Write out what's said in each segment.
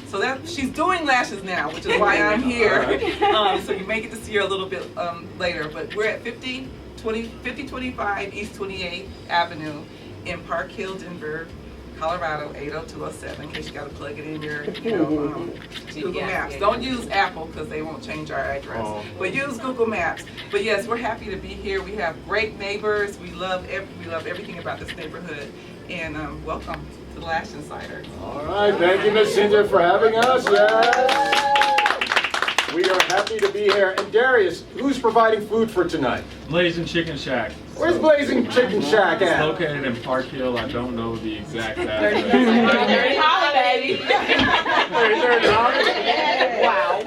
So she's doing lashes now, which is why I'm here. So you may get to see her a little bit later. But we're at 5025 East 28th Avenue in Park Hill, Denver, Colorado, 80207, in case you got to plug it in your Google Maps. Don't use Apple because they won't change our address. But use Google Maps. But yes, we're happy to be here. We have great neighbors. We love everything about this neighborhood. And welcome to the Lash Insider. All right, thank you, Ms. Cinder, for having us. Yes. We are happy to be here. And Darius, who's providing food for tonight? Blazing Chicken Shack. Where's Blazing Chicken Shack It's at? located in Park Hill. I don't know the exact address. 33rd Holiday. 33rd Holiday? Wow.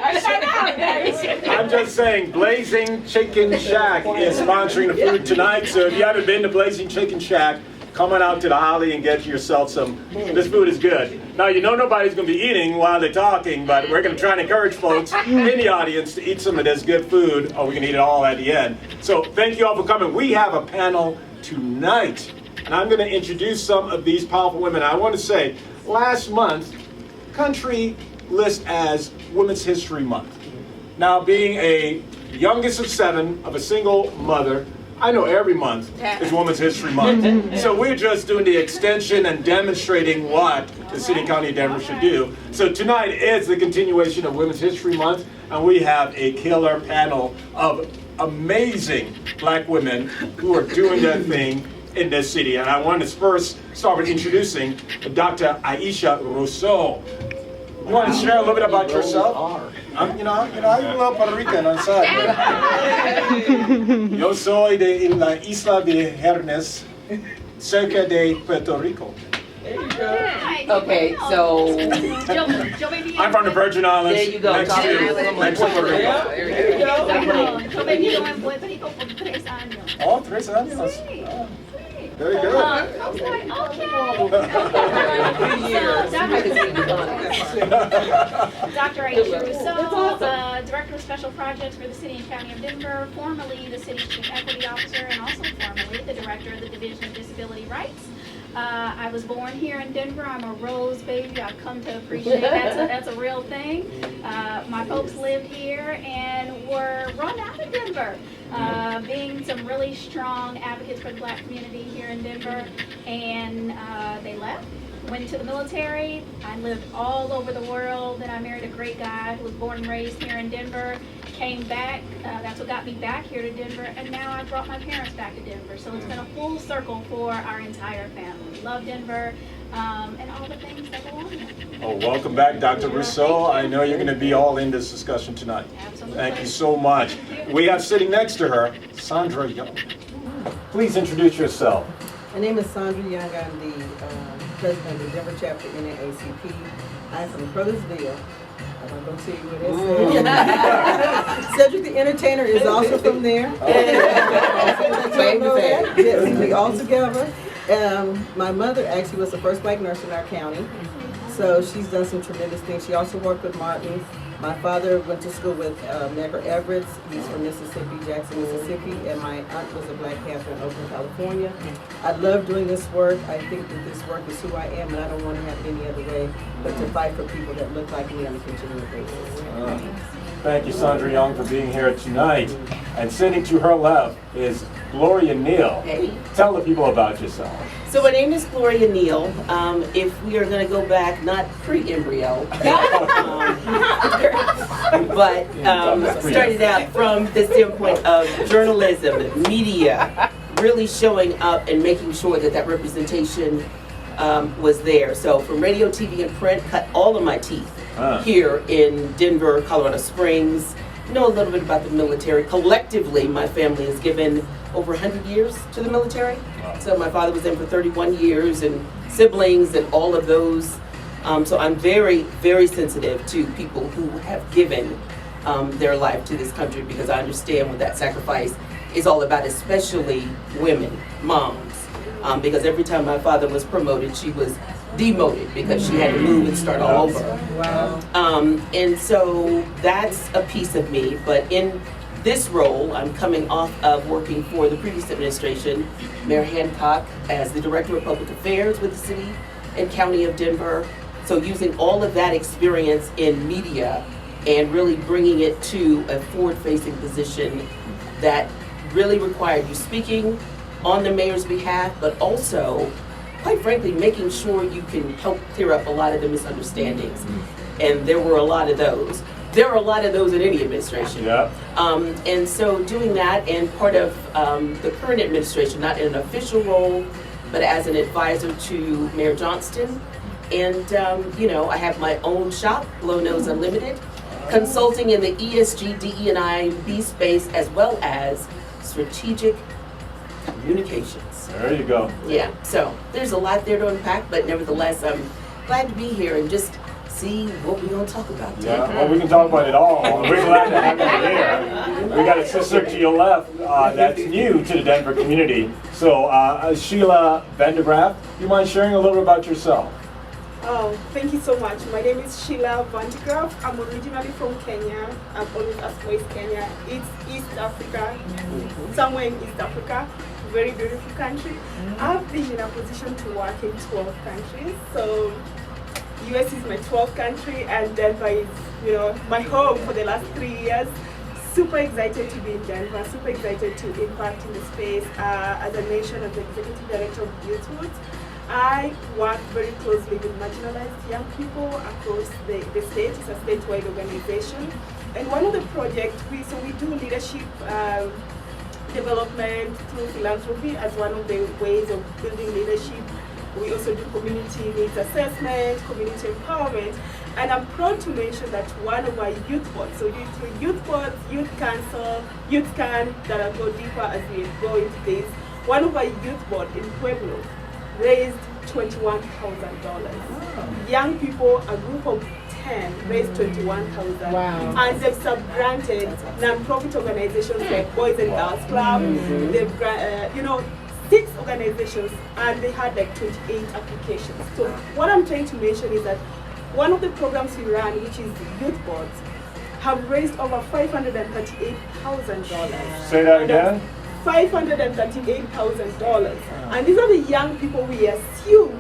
I'm just saying, Blazing Chicken Shack is sponsoring the food tonight. So if you haven't been to Blazing Chicken Shack, come on out to the Holly and get yourself some. This food is good. Now, you know nobody's going to be eating while they're talking, but we're going to try and encourage folks in the audience to eat some of this good food, or we can eat it all at the end. So thank you all for coming. We have a panel tonight, and I'm going to introduce some of these powerful women. I want to say, last month, country listed as Women's History Month. Now, being a youngest of 7 of a single mother, I know every month is Women's History Month. So we're just doing the extension and demonstrating what the City and County of Denver should do. So tonight is the continuation of Women's History Month, and we have a killer panel of amazing black women who are doing their thing in this city. And I want to first start with introducing Dr. Aisha Rousseau. You want to share a little bit about yourself? You know, I love Puerto Rican on side. Yo soy de la isla de Hernes, cerca de Puerto Rico. There you go. Okay, so I'm from the Virgin Islands. There you go. Next to Puerto Rico. There you go. Oh, 3 años. Oh, very good. Dr. Aisha Rousseau, Director of Special Projects for the City and County of Denver, formerly the City's Chief Equity Officer, and also formerly the Director of the Division of Disability Rights. I was born here in Denver. I'm a Rose baby. I've come to appreciate that's a real thing. My folks lived here and were run out of Denver, being some really strong advocates for the black community here in Denver, and they left. Went to the military. I lived all over the world, and I married a great guy who was born and raised here in Denver. Came back, that's what got me back here to Denver, and now I brought my parents back to Denver. So it's been a full circle for our entire family. Love Denver, and all the things that go on there. Oh, welcome back, Dr. Rousseau. I know you're going to be all in this discussion tonight. Absolutely. Thank you so much. We have sitting next to her, Sandra Young. Please introduce yourself. My name is Sandra Young. I'm the president of the Denver chapter NAACP. I'm from Crothersville. I'm not going to tell you where that's Cedric the Entertainer is also from there. Yes, we all together. My mother actually was the first black nurse in our county. So she's done some tremendous things. She also worked with Martin. My father went to school with Medgar Evers. He's from Mississippi, Jackson, Mississippi, and my aunt was a Black Panther in Oakland, California. I love doing this work. I think that this work is who I am, and I don't want to have it any other way but to fight for people that look like me on a continual basis. Thank you, Sandra Young, for being here tonight. And sitting to her left is Gloria Neal. Hey. Tell the people about yourself. So my name is Gloria Neal. If we are going to go back, not pre-embryo, but started out from the standpoint of journalism, media, really showing up and making sure that that representation was there. So from radio, TV, and print, cut all of my teeth here in Denver, Colorado Springs. Know a little bit about the military. Collectively, my family has given over 100 years to the military. So my father was in for 31 years, and siblings and all of those. So I'm very, very sensitive to people who have given their life to this country, because I understand what that sacrifice is all about, especially women, moms. Because every time my father was promoted, she was demoted because she had to move and start all over. Wow. And so that's a piece of me. But in this role, I'm coming off of working for the previous administration, Mayor Hancock, as the Director of Public Affairs with the City and County of Denver. So using all of that experience in media and really bringing it to a forward-facing position that really required you speaking on the mayor's behalf, but also, quite frankly, making sure you can help clear up a lot of the misunderstandings. And there were a lot of those. There are a lot of those in any administration. Yeah. And so doing that, and part of the current administration, not in an official role, but as an advisor to Mayor Johnston. And, I have my own shop, Blow Nose Unlimited, consulting in the ESG, DE&I, B space, as well as strategic communications. There you go. Yeah, so there's a lot there to unpack, but nevertheless, I'm glad to be here and just see what we're going to talk about today. Yeah, well, we can talk about it all. We're glad to have you here. We got a sister to your left that's new to the Denver community. So, Sheila Vandergraaf, you mind sharing a little bit about yourself? Oh, thank you so much. My name is Sheila Vandergraaf. I'm originally from Kenya. I've always aspired Kenya. It's East Africa, somewhere in East Africa. Very beautiful country. I've been in a position to work in 12 countries. So US is my 12th country, and Denver is, my home for the last 3 years. Super excited to be in Denver. Super excited to impact in the space. As I mentioned, as the executive director of Youth Roots, I work very closely with marginalized young people across the state. It's a statewide organization. And one of the projects, we do leadership development through philanthropy as one of the ways of building leadership. We also do community needs assessment, community empowerment. And I'm proud to mention that one of our youth boards, so youth boards, youth council, youth can, that I'll go deeper as we go into this. One of our youth board in Pueblo raised $21,000. Young people, a group of 10, raised $21,000. Wow. And they've sub-granted non-profit organizations like Boys and Girls Club. They've 6 organizations, and they had like 28 applications. So what I'm trying to mention is that one of the programs we run, which is youth boards, have raised over $538,000. Say that again? $538,000. And these are the young people we assume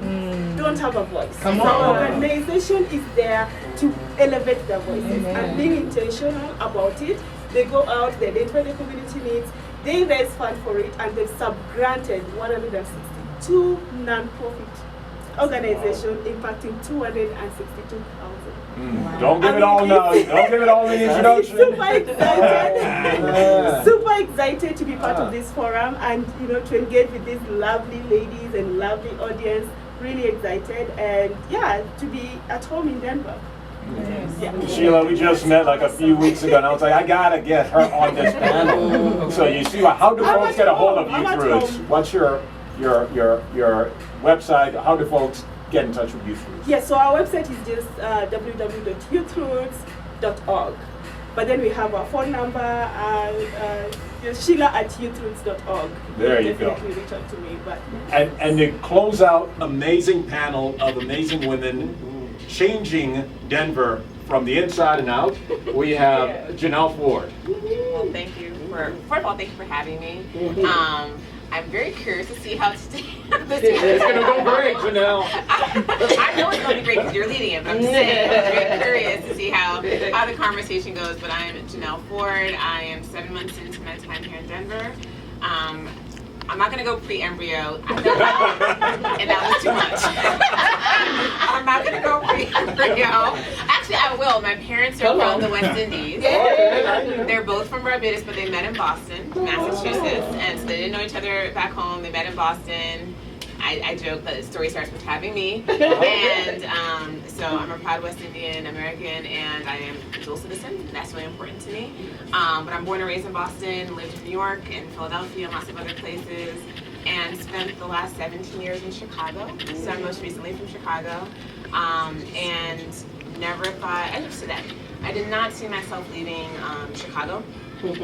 don't have a voice. Come so on. our organization is there to elevate their voices and being intentional about it. They go out, they identify the community needs, they raise funds for it, and they've sub-granted 162 non-profit organizations impacting 262,000. Don't give it all now. Don't give it all in the introduction. Super excited to be part of this forum and to engage with these lovely ladies and lovely audience. Really excited, and to be at home in Denver. Yeah. Sheila, we just met like a few weeks ago, and I was like, I gotta get her on this panel. So you see, how do folks get a hold of Youth Roots? What's your website? How do folks get in touch with Youth Roots? Yeah, so our website is just www.youthroots.org. But then we have our phone number, Sheila@youthroots.org. There you go. Definitely reach out to me. But And to close out, amazing panel of amazing women changing Denver from the inside and out. We have Janelle Ford. Well, thank you first of all, thank you for having me. I'm very curious to see how today It's gonna go great, Janelle. I know it's gonna be great because you're leading it, but I'm just saying, I'm very curious to see how the conversation goes. But I am Janelle Ford. I am 7 months into my time here in Denver. I'm not gonna go pre-embryo, and that was too much. I'm not gonna go pre-embryo. Actually, I will. My parents are from the West Indies. They're both from Barbados, but they met in Boston, Massachusetts, and so they didn't know each other back home. They met in Boston. I joke that the story starts with having me, and so I'm a proud West Indian American, and I am a dual citizen. That's really important to me. But I'm born and raised in Boston, lived in New York and Philadelphia and lots of other places, and spent the last 17 years in Chicago. So I'm most recently from Chicago, and never thought, I did not see myself leaving Chicago. Flo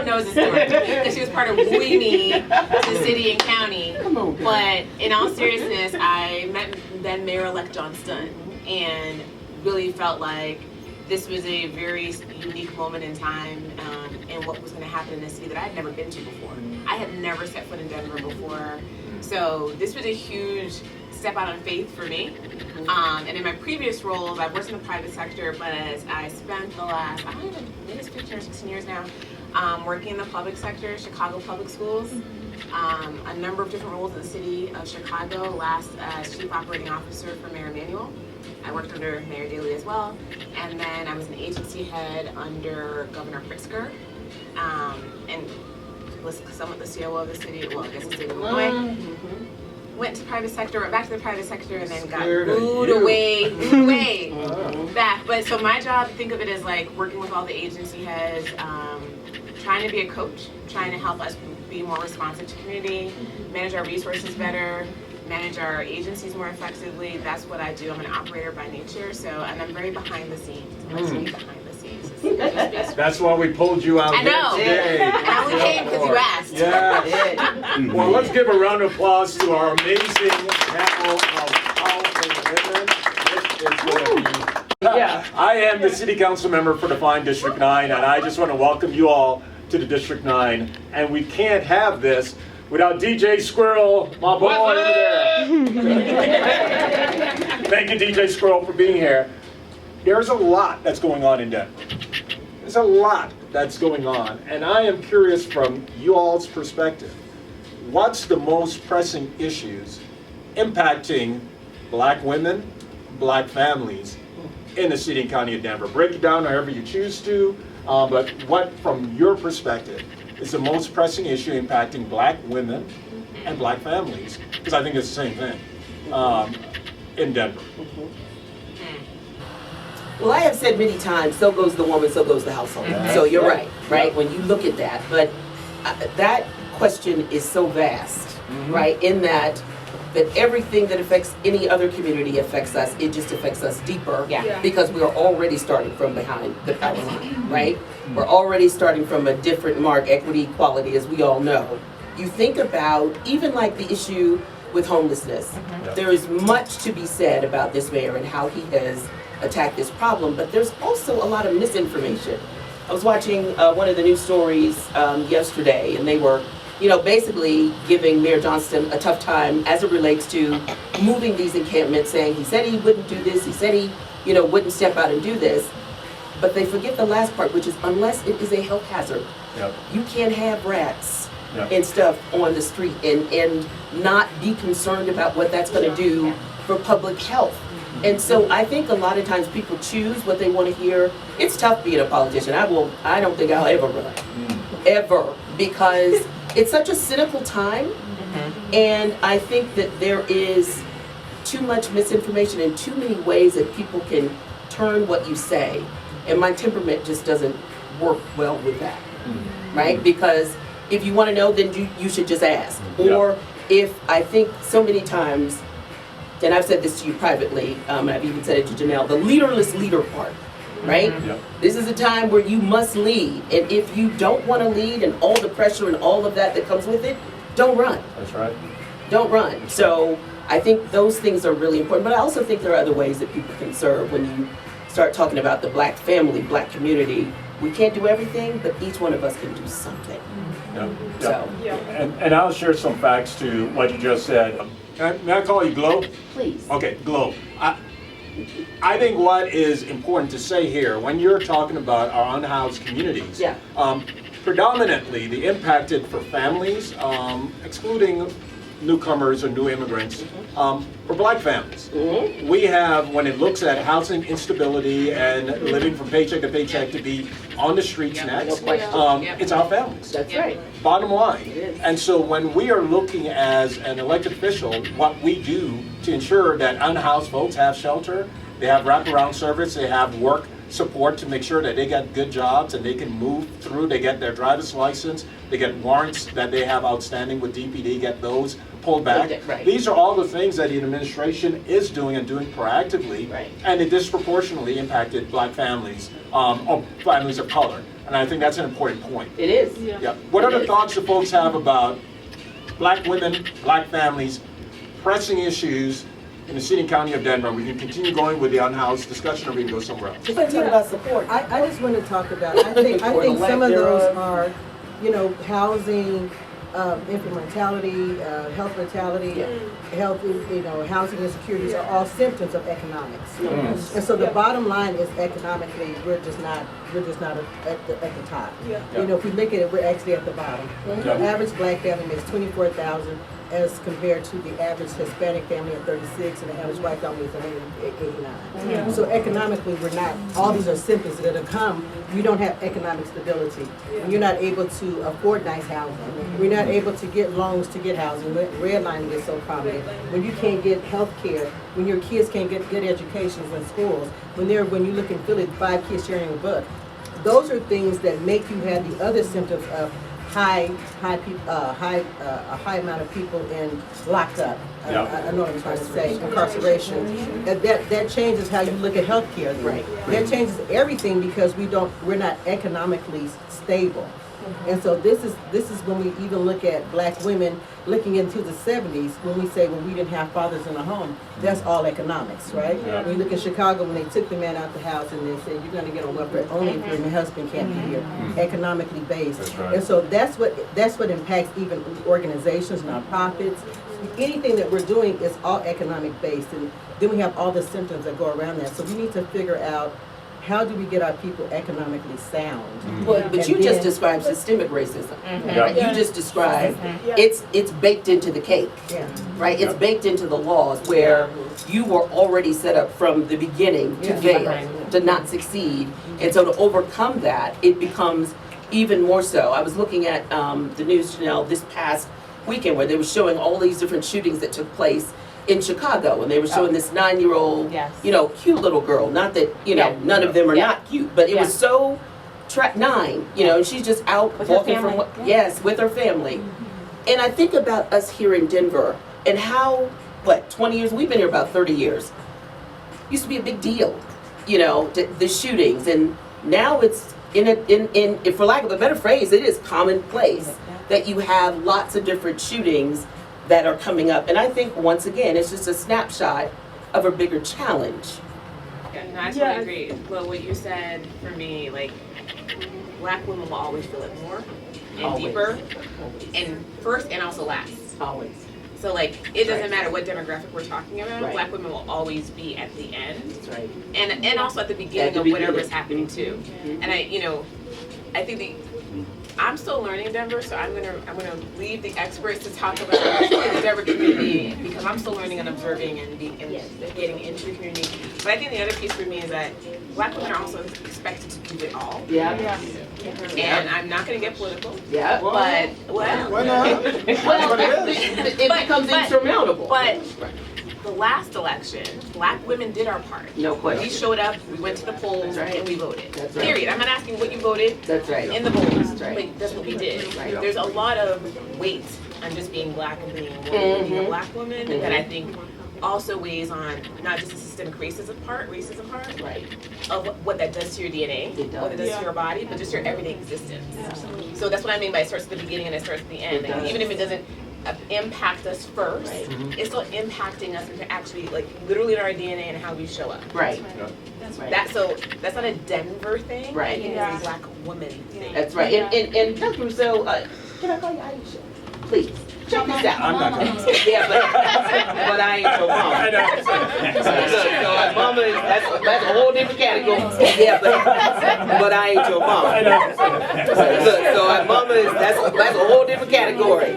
knows the story because she was part of wooing me to city and county. But in all seriousness, I met then Mayor-elect Johnston and really felt like this was a very unique moment in time and what was going to happen in a city that I had never been to before. I had never set foot in Denver before. So this was a huge step out on faith for me. And in my previous roles, I've worked in the private sector, but as I spent the last, I don't even, maybe it's 15 or 16 years now, working in the public sector, Chicago Public Schools. A number of different roles in the city of Chicago, last as Chief Operating Officer for Mayor Emanuel. I worked under Mayor Daley as well. And then I was an agency head under Governor Pritzker. And was somewhat the COO of the city, well, I guess the state of Illinois. Went to private sector, went back to the private sector, and then got moved away back. But so my job, think of it as like working with all the agency heads, trying to be a coach, trying to help us be more responsive to community, manage our resources better, manage our agencies more effectively. That's what I do. I'm an operator by nature, and I'm very behind the scenes. I like to be behind the scenes. That's why we pulled you out I know. here today. I only came because you asked. Yeah. Well, let's give a round of applause to our amazing panel of powerful women. This is going to be... I am the City Council member for Defined District 9, and I just want to welcome you all to the District 9. And we can't have this without DJ Squirrel, my boy over there. Thank you, DJ Squirrel, for being here. There's a lot that's going on in Denver. There's a lot that's going on, and I am curious from you all's perspective, what's the most pressing issues impacting Black women, Black families in the city and county of Denver? Break it down however you choose to, but what, from your perspective, is the most pressing issue impacting Black women and Black families? Because I think it's the same thing in Denver. Well, I have said many times, so goes the woman, so goes the household. So you're right, when you look at that. But that question is so vast, right, in that everything that affects any other community affects us. It just affects us deeper because we are already starting from behind the power line, right? We're already starting from a different mark, equity, equality, as we all know. You think about even like the issue with homelessness. There is much to be said about this mayor and how he has attacked this problem, but there's also a lot of misinformation. I was watching one of the news stories yesterday, and they were, basically giving Mayor Johnston a tough time as it relates to moving these encampments, saying he said he wouldn't do this, he said he, wouldn't step out and do this, but they forget the last part, which is unless it is a health hazard, you can't have rats and stuff on the street and not be concerned about what that's going to do for public health. And so I think a lot of times people choose what they want to hear. It's tough being a politician. I don't think I'll ever run, ever, because it's such a cynical time. And I think that there is too much misinformation and too many ways that people can turn what you say. And my temperament just doesn't work well with that, right? Because if you want to know, then you should just ask. Or if I think so many times, and I've said this to you privately, and I've even said it to Janelle, the leaderless leader part, right? This is a time where you must lead, and if you don't want to lead and all the pressure and all of that comes with it, don't run. That's right. Don't run. So I think those things are really important, but I also think there are other ways that people can serve when you start talking about the Black family, Black community. We can't do everything, but each one of us can do something. So. And I'll share some facts to what you just said. May I call you Glow? Please. Okay, Glow. I think what is important to say here, when you're talking about our unhoused communities, predominantly the impacted for families, excluding newcomers or new immigrants, for Black families. We have, when it looks at housing instability and living from paycheck to paycheck to be on the streets next, it's our families. That's right. Bottom line. And so when we are looking as an elected official, what we do to ensure that unhoused folks have shelter, they have wraparound service, they have work support to make sure that they get good jobs and they can move through, they get their driver's license, they get warrants that they have outstanding with DPD, get those pulled back. These are all the things that the administration is doing and doing proactively, and it disproportionately impacted Black families, or families of color. And I think that's an important point. It is. What other thoughts do folks have about Black women, Black families, pressing issues in the city and county of Denver? We can continue going with the unhoused discussion, or we can go somewhere else. Let's talk about support. I just want to talk about, I think some of those are, housing, infant mortality, health mortality, health, housing insecurities are all symptoms of economics. And so the bottom line is economically, we're just not at the top. If we look at it, we're actually at the bottom. The average black family makes $24,000 as compared to the average Hispanic family at 36 and the average white family is 89. So economically, we're not, all these are symptoms that are come, you don't have economic stability. You're not able to afford nice housing. We're not able to get loans to get housing. Redlining is so prominent. When you can't get health care, when your kids can't get good educations in schools, when you look in Philly, 5 kids sharing a book, those are things that make you have the other symptoms of a high amount of people locked up. I know what I'm trying to say, incarceration. That changes how you look at healthcare. Right. That changes everything because we're not economically stable. And so this is when we even look at black women looking into the 70s when we say, well, we didn't have fathers in the home. That's all economics, right? When you look in Chicago when they took the man out the house and they said, you're going to get on welfare only if your husband can't be here, economically based. That's right. And so that's what impacts even organizations, nonprofits. Anything that we're doing is all economic based. And then we have all the symptoms that go around that. So we need to figure out, how do we get our people economically sound? But you just described systemic racism. You just described it's baked into the cake, right? It's baked into the laws where you were already set up from the beginning to fail, to not succeed. And so to overcome that, it becomes even more so. I was looking at the news, Janelle, this past weekend where they were showing all these different shootings that took place in Chicago, and they were showing this 9-year-old, cute little girl. Not that, none of them are not cute, but it was so, 9, and she's just out with walking from, with her family. And I think about us here in Denver, and how, 20 years, we've been here about 30 years. Used to be a big deal, the shootings, and now it's, in for lack of a better phrase, it is commonplace that you have lots of different shootings that are coming up. And I think, once again, it's just a snapshot of a bigger challenge. No, I totally agree. Well, what you said for me, black women will always feel it more and deeper, and first and also last. Always. So it doesn't matter what demographic we're talking about, black women will always be at the end. That's right. And also at the beginning of whatever's happening too. And I think I'm still learning Denver, so I'm gonna leave the experts to talk about the Denver community because I'm still learning and observing and getting into the community. But I think the other piece for me is that black women are also expected to do it all. And I'm not gonna get political. But Why not? It becomes insurmountable. But the last election, black women did our part. No question. We showed up, we went to the polls, and we voted. That's right. Period. I'm not asking what you voted. That's right. In the polls. That's right. That's what we did. Right. There's a lot of weight on just being black and being a black woman that I think also weighs on not just the systemic racism part, right, of what that does to your DNA, what it does to your body, but just your everyday existence. So that's what I mean by it starts at the beginning and it starts at the end. Even if it doesn't impact us first, it's still impacting us into actually literally in our DNA and how we show up. Right. That's right. That's not a Denver thing. Right. It's a black woman thing. That's right. And Dr. Rousseau, can I call you Aisha? Please. Check this out. I'm not going to. But I ain't your mom. I know. So mama is, that's a whole different category. But I ain't your mom. I know. So mama is, that's a whole different category.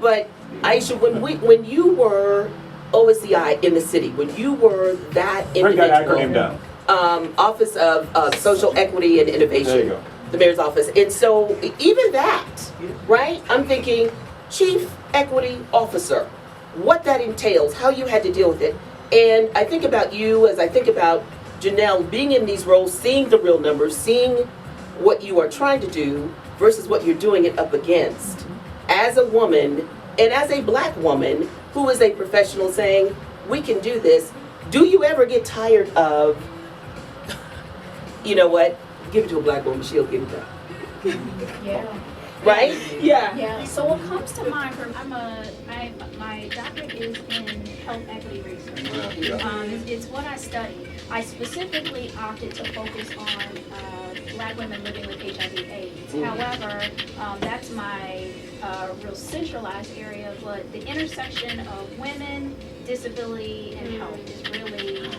But Aisha, when you were OSCI in the city, when you were that individual, Bring that acronym down. Office of Social Equity and Innovation. There you go. The mayor's office. And so even that, right? I'm thinking Chief Equity Officer, what that entails, how you had to deal with it. And I think about you as I think about Janelle being in these roles, seeing the real numbers, seeing what you are trying to do versus what you're doing it up against. As a woman and as a black woman who is a professional saying, we can do this, do you ever get tired of, you know what, give it to a black woman, she'll give it back. Yeah. Right? Yeah. So what comes to mind from my doctorate is in health equity research. It's what I study. I specifically opted to focus on Black women living with HIV/AIDS. However, that's my real centralized area, but the intersection of women, disability, and health is really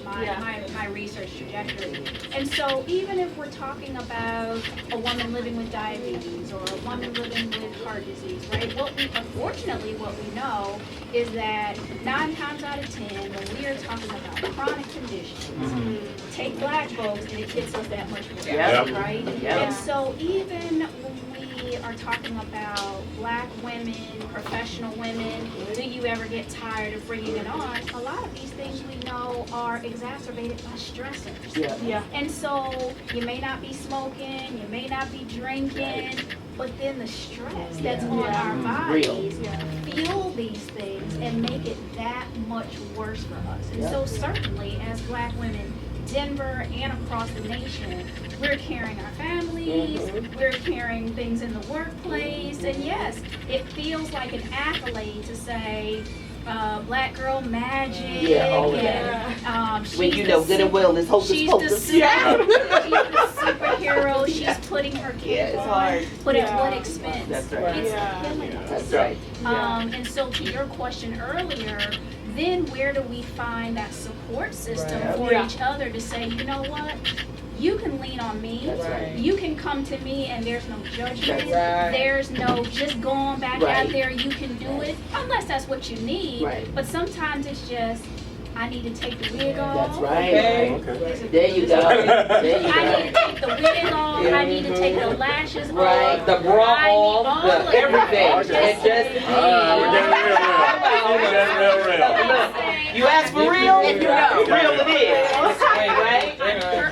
my research trajectory. And so even if we're talking about a woman living with diabetes or a woman living with heart disease, right? Unfortunately, what we know is that 9 times out of 10, when we are talking about chronic conditions, take Black folks and it hits us that much more, right? And so even when we are talking about Black women, professional women, do you ever get tired of bringing it on? A lot of these things we know are exacerbated by stressors. And so you may not be smoking, you may not be drinking, but then the stress that's on our bodies fuel these things and make it that much worse for us. And so certainly as Black women, Denver and across the nation, we're carrying our families, we're carrying things in the workplace, and yes, it feels like an accolade to say, Black girl magic, when you know good and well this hocus pocus. She's the superhero, she's putting her kids on, but at what expense? That's right. It's killing us. That's right. And so to your question earlier, then where do we find that support system for each other to say, you know what? You can lean on me. You can come to me and there's no judgment. There's no just going back out there, you can do it, unless that's what you need. But sometimes it's just, I need to take the wig off. That's right. There you go. I need to take the wig off. I need to take the lashes off. The bra off, the everything. And just we're getting real. You ask for real, and you know, real it is. Right?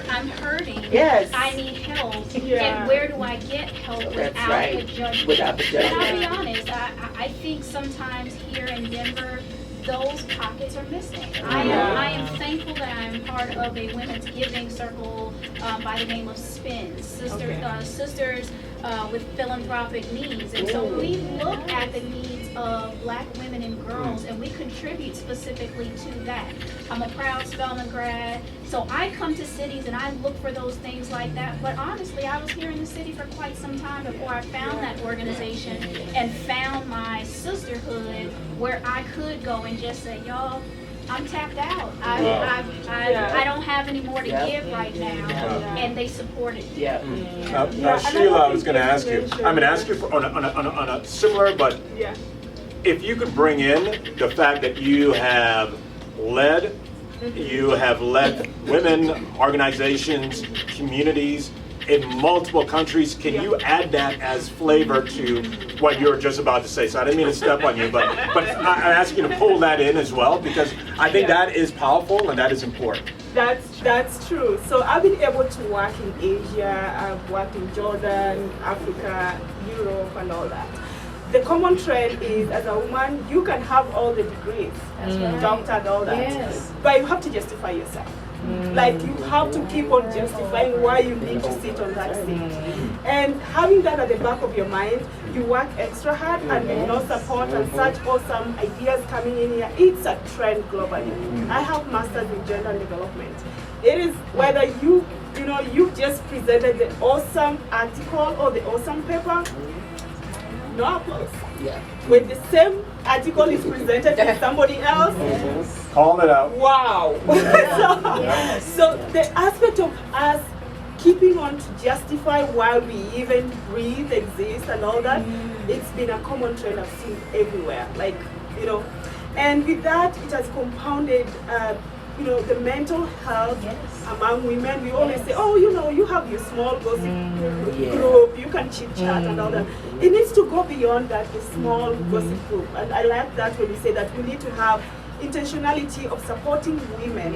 I'm hurting. Yes. I need help. And where do I get help without the judgment? Without the judgment. And I'll be honest, I think sometimes here in Denver, those pockets are missing. I am thankful that I'm part of a women's giving circle by the name of SPIN, Sisters with Philanthropic Needs. And so we look at the needs of Black women and girls, and we contribute specifically to that. I'm a proud Spelman grad, so I come to cities and I look for those things like that. But honestly, I was here in the city for quite some time before I found that organization and found my sisterhood where I could go and just say, y'all, I'm tapped out. I don't have any more to give right now, and they supported me. Now, Sheila, I was going to ask you. I'm going to ask you on a similar, but if you could bring in the fact that you have led women organizations, communities in multiple countries. Can you add that as flavor to what you were just about to say? So I didn't mean to step on you, but I ask you to pull that in as well, because I think that is powerful and that is important. That's true. So I've been able to work in Asia, I've worked in Jordan, Africa, Europe, and all that. The common trend is, as a woman, you can have all the degrees, doctor and all that, but you have to justify yourself. Like, you have to keep on justifying why you need to sit on that seat. And having that at the back of your mind, you work extra hard, and with no support and such awesome ideas coming in here, it's a trend globally. I have masters in gender development. It is whether you just presented the awesome article or the awesome paper, no applause. When the same article is presented to somebody else, call it out. Wow. So the aspect of us keeping on to justify why we even breathe, exist, and all that, it's been a common trend I've seen everywhere. Like, and with that, it has compounded the mental health among women. We always say, oh, you have your small gossip group, you can chit chat and all that. It needs to go beyond that, the small gossip group. And I like that when you say that we need to have intentionality of supporting women.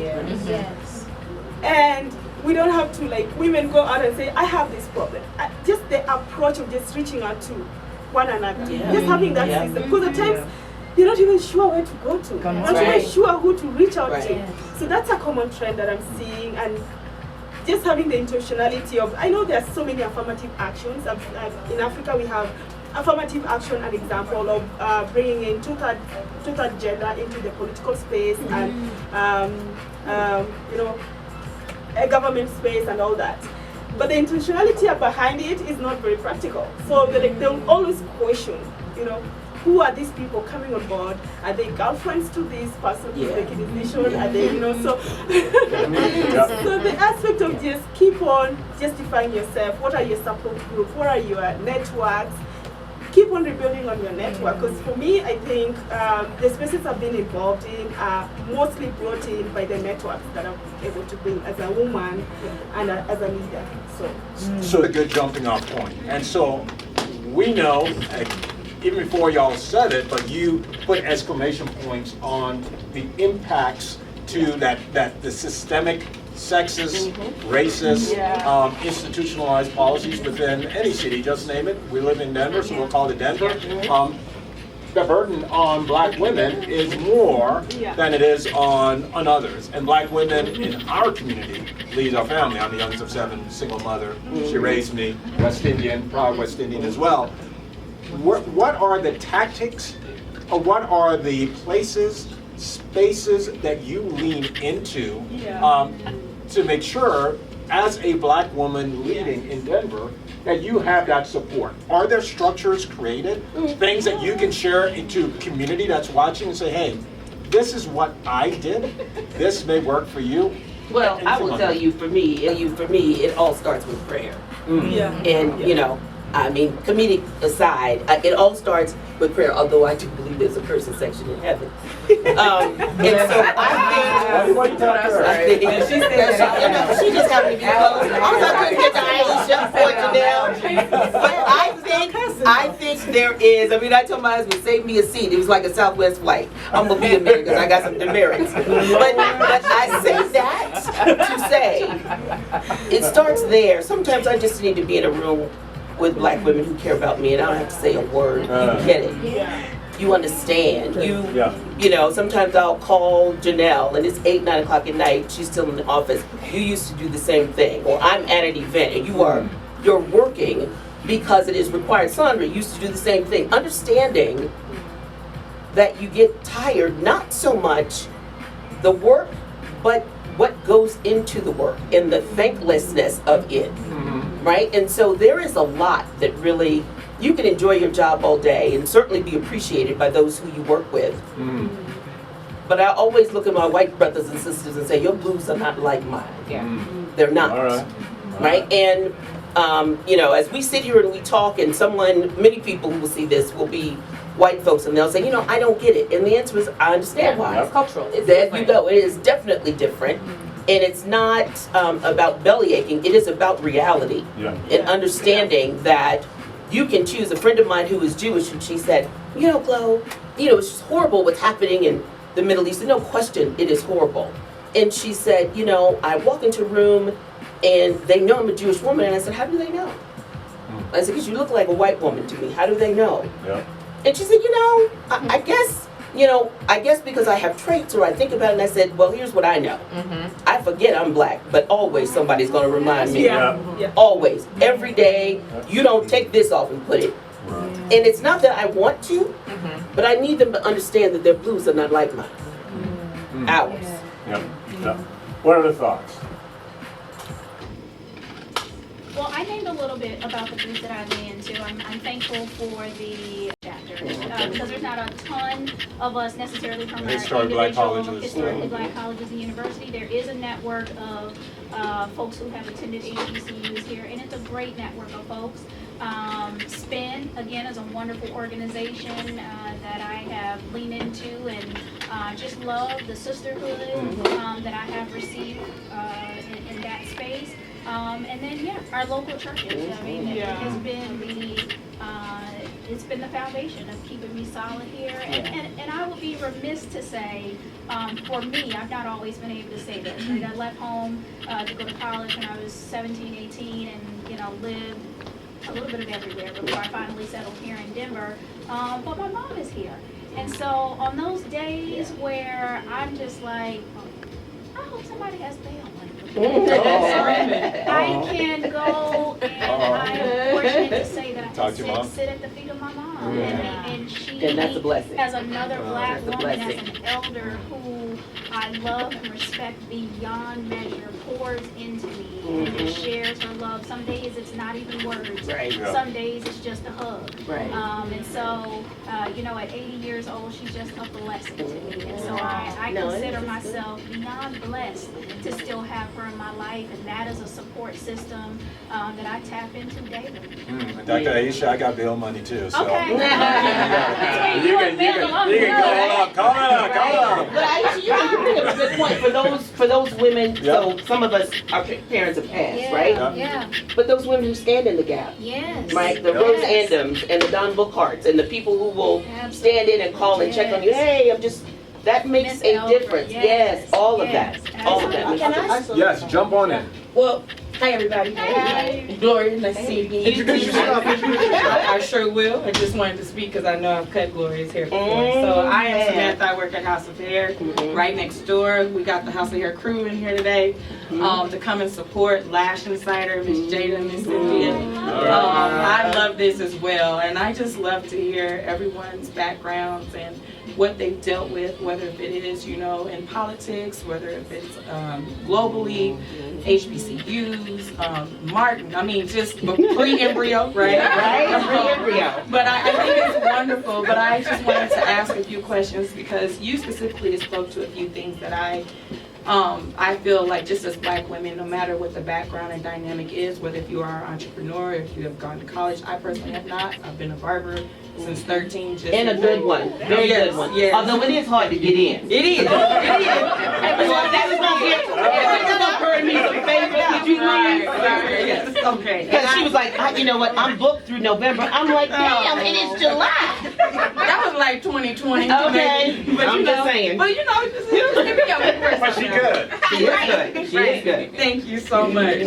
And we don't have to, women go out and say, I have this problem. Just the approach of just reaching out to one another. Just having that system. Because at times, you're not even sure where to go to. You're not even sure who to reach out to. So that's a common trend that I'm seeing, and just having the intentionality of, I know there are so many affirmative actions. In Africa we have affirmative action, an example of bringing in two-third gender into the political space and a government space and all that. But the intentionality behind it is not very practical. So they'll always question, who are these people coming on board? Are they girlfriends to this person who's making a decision? Are they, so so the aspect of just keep on justifying yourself. What are your support groups? What are your networks? Keep on rebuilding on your network, because for me, I think the spaces I've been involved in are mostly brought in by the networks that I'm able to build as a woman and as a leader. So a good jumping off point. And so we know, even before y'all said it, but you put exclamation points on the impacts to the systemic sexist, racist, institutionalized policies within any city, just name it. We live in Denver, so we'll call it Denver. The burden on black women is more than it is on others. And black women in our community lead our family. I'm the youngest of 7, single mother. She raised me, West Indian, proud West Indian as well. What are the tactics, or what are the places, spaces that you lean into to make sure, as a black woman leading in Denver, that you have that support? Are there structures created, things that you can share into community that's watching and say, hey, this is what I did, this may work for you? Well, I will tell you, for me, it all starts with prayer. And, I mean, comedic aside, it all starts with prayer, although I do believe there's a person section in heaven. And so I think she just happened to be close. I couldn't get to Aisha or Janelle. But I think there is, I told my husband, save me a seat. It was like a Southwest flight. I'm going to be a minute because I got some demerits. But I say that to say, it starts there. Sometimes I just need to be in a room with black women who care about me, and I don't have to say a word. You get it. You understand. Sometimes I'll call Janelle, and it's 8, 9 o'clock at night. She's still in the office. You used to do the same thing. Or I'm at an event, and you're working because it is required. Sandra used to do the same thing. Understanding that you get tired, not so much the work, but what goes into the work and the thanklessness of it. Right? And so there is a lot that really, you can enjoy your job all day and certainly be appreciated by those who you work with. But I always look at my white brothers and sisters and say, your blues are not like mine. They're not. All right? And, as we sit here and we talk, and many people who will see this will be white folks, and they'll say, I don't get it. And the answer is, I understand why. It's cultural. It's there different. you go. It is definitely different. And it's not about belly aching, it is about reality. And understanding that you can choose. A friend of mine who is Jewish, and she said, Glo, it's just horrible what's happening in the Middle East. And no question, it is horrible. And she said, I walk into a room and they know I'm a Jewish woman. And I said, how do they know? I said, because you look like a white woman to me. How do they know? And she said, I guess because I have traits, or I think about it, and I said, well, here's what I know. I forget I'm black, but always somebody's going to remind me. Always. Every day, you don't take this off and put it. And it's not that I want to, but I need them to understand that their blues are not like mine. Ours. What are the thoughts? Well, I named a little bit about the group that I'm in, too. I'm thankful for the chapter, because there's not a ton of us necessarily from our individual historically black colleges and universities. There is a network of folks who have attended HBCUs here, and it's a great network of folks. SPIN, again, is a wonderful organization that I have leaned into, and just love the sisterhood that I have received in that space. And then, our local churches. It has been it's been the foundation of keeping me solid here. And I would be remiss to say, for me, I've not always been able to say this. Right? I left home to go to college when I was 17, 18, and lived a little bit of everywhere before I finally settled here in Denver. But my mom is here. And so on those days where I'm just like, I hope somebody has bail. I can go, and I am fortunate to say that I Talk to your mom. sit at the feet of my mom. Yeah. And she, And that's a blessing. as another black that's a woman, as blessing. an elder who I love and respect beyond measure, pours into me and just shares her love. Some days it's not even words. Right. Yeah. Some days it's just a hug. Right. And so, you know, at 80 years old, she's just a blessing to me. And so I No, consider it's myself beyond blessed to still have her in my life, and that is a support system that I tap into daily. And Dr. Aisha, I got bail money too, so. Okay. You can go on. But Aisha, you bring up a good point for those women. So some of us, our parents have passed, right? Yeah. But those women who stand in the gap, Yes. right? The Rose Andoms and the Don Bookharts and the people who will stand in and call and check on you. Hey, that makes Miss a Elder, difference. yes, Yes, all of yes, that. All of that. absolutely. Yes, jump on in. Well, hi everybody. Hey. Gloria, nice to see you again. Introduce yourself. I sure will. I just wanted to speak because I know I've cut Gloria's hair before. So I am Samantha. I work at House of Hair, right next door. We got the House of Hair crew in here today to come and support Lash Insider, Miss Jada, Miss Cynthia. I love this as well, and I just love to hear everyone's backgrounds and what they've dealt with, whether if it is, you know, in politics, whether if it's globally, HBCUs, Martin, I mean, just pre-embryo, right? Pre-embryo. But I think it's wonderful, but I just wanted to ask a few questions because you specifically spoke to a few things that I feel like just as black women, no matter what the background and dynamic is, whether if you are an entrepreneur, if you have gone to college, I personally have not. I've been a barber since 13. And a good one. Very good one. Yes. Although it is hard to get in. It is. Everyone, that's going to get her and me some favors. Did you leave? Yes. Okay. Because she was like, you know what, I'm booked through November. I'm like, damn, it is July. That was like 2020. Okay. But I'm just saying. But you know, just But she good. She is good. She is good. Thank you so much.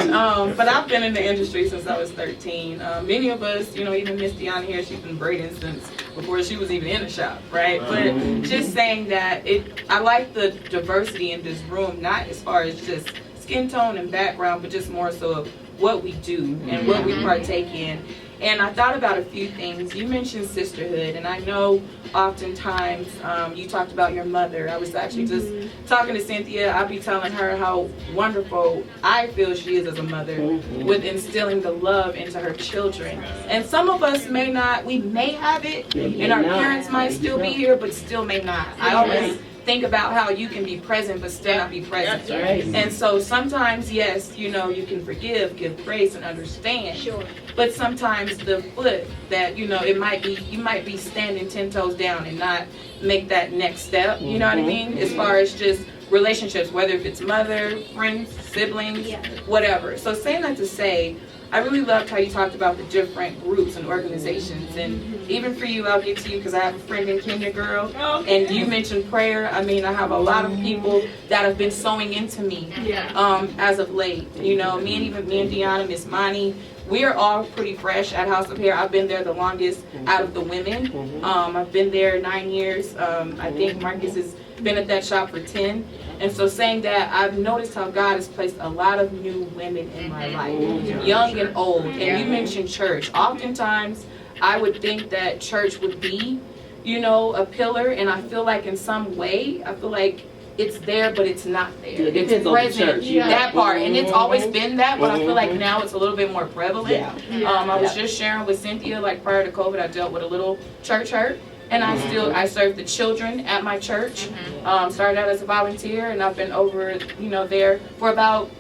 But I've been in the industry since I was 13. Many of us, you know, even Miss Deanna here, she's been braiding since before she was even in the shop, right? But just saying that I like the diversity in this room, not as far as just skin tone and background, but just more so of what we do and what we partake in. And I thought about a few things. You mentioned sisterhood, and I know oftentimes you talked about your mother. I was actually just talking to Cynthia. I'll be telling her how wonderful I feel she is as a mother with instilling the love into her children. And some of us may not, we may have it, and our parents might still be here, but still may not. I always think about how you can be present but still not be present. That's right. And so sometimes, yes, you know, you can forgive, give grace, and understand. Sure. But sometimes the foot that, you know, you might be standing 10 toes down and not make that next step, you know what I mean? As far as just relationships, whether if it's mother, friends, siblings, whatever. So saying that to say, I really loved how you talked about the different groups and organizations, and even for you, I'll get to you because I have a friend in Kenya, girl, and you mentioned prayer. I mean, I have a lot of people that have been sewing into me as of late. You know, me and Deanna, Miss Monty, we are all pretty fresh at House of Hair. I've been there the longest out of the women. I've been there 9 years. I think Marcus has been at that shop for 10. And so saying that, I've noticed how God has placed a lot of new women in my life, young and old. And you mentioned church. Oftentimes, I would think that church would be, you know, a pillar. And I feel like in some way, I feel like it's there, but it's not there. Yeah, it it's present, church, that part. And it's always been that, but I feel like now it's a little bit more prevalent. I was just sharing with Cynthia, like prior to COVID, I dealt with a little church hurt. And I serve the children at my church. Started out as a volunteer, and I've been over, you know, there for about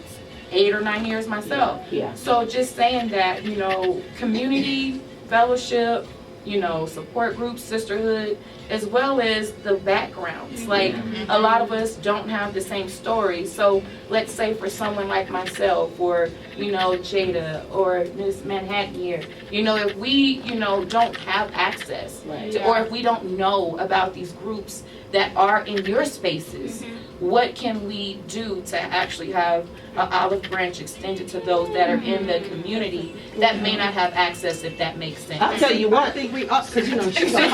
8 or 9 years myself. So just saying that, you know, community, fellowship, you know, support groups, sisterhood, as well as the backgrounds. Like, a lot of us don't have the same story. So let's say for someone like myself, or, you know, Jada, or Miss Manhattan here, you know, if we, you know, don't have access, or if we don't know about these groups that are in your spaces, what can we do to actually have an olive branch extended to those that are in the community that may not have access, if that makes sense? I'll tell you what. I think we ought, because you know, she's I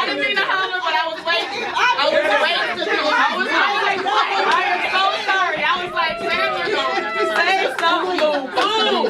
didn't mean to holler, but I was waiting. I was like, I am so sorry. I was like, Sandra, say something, boo.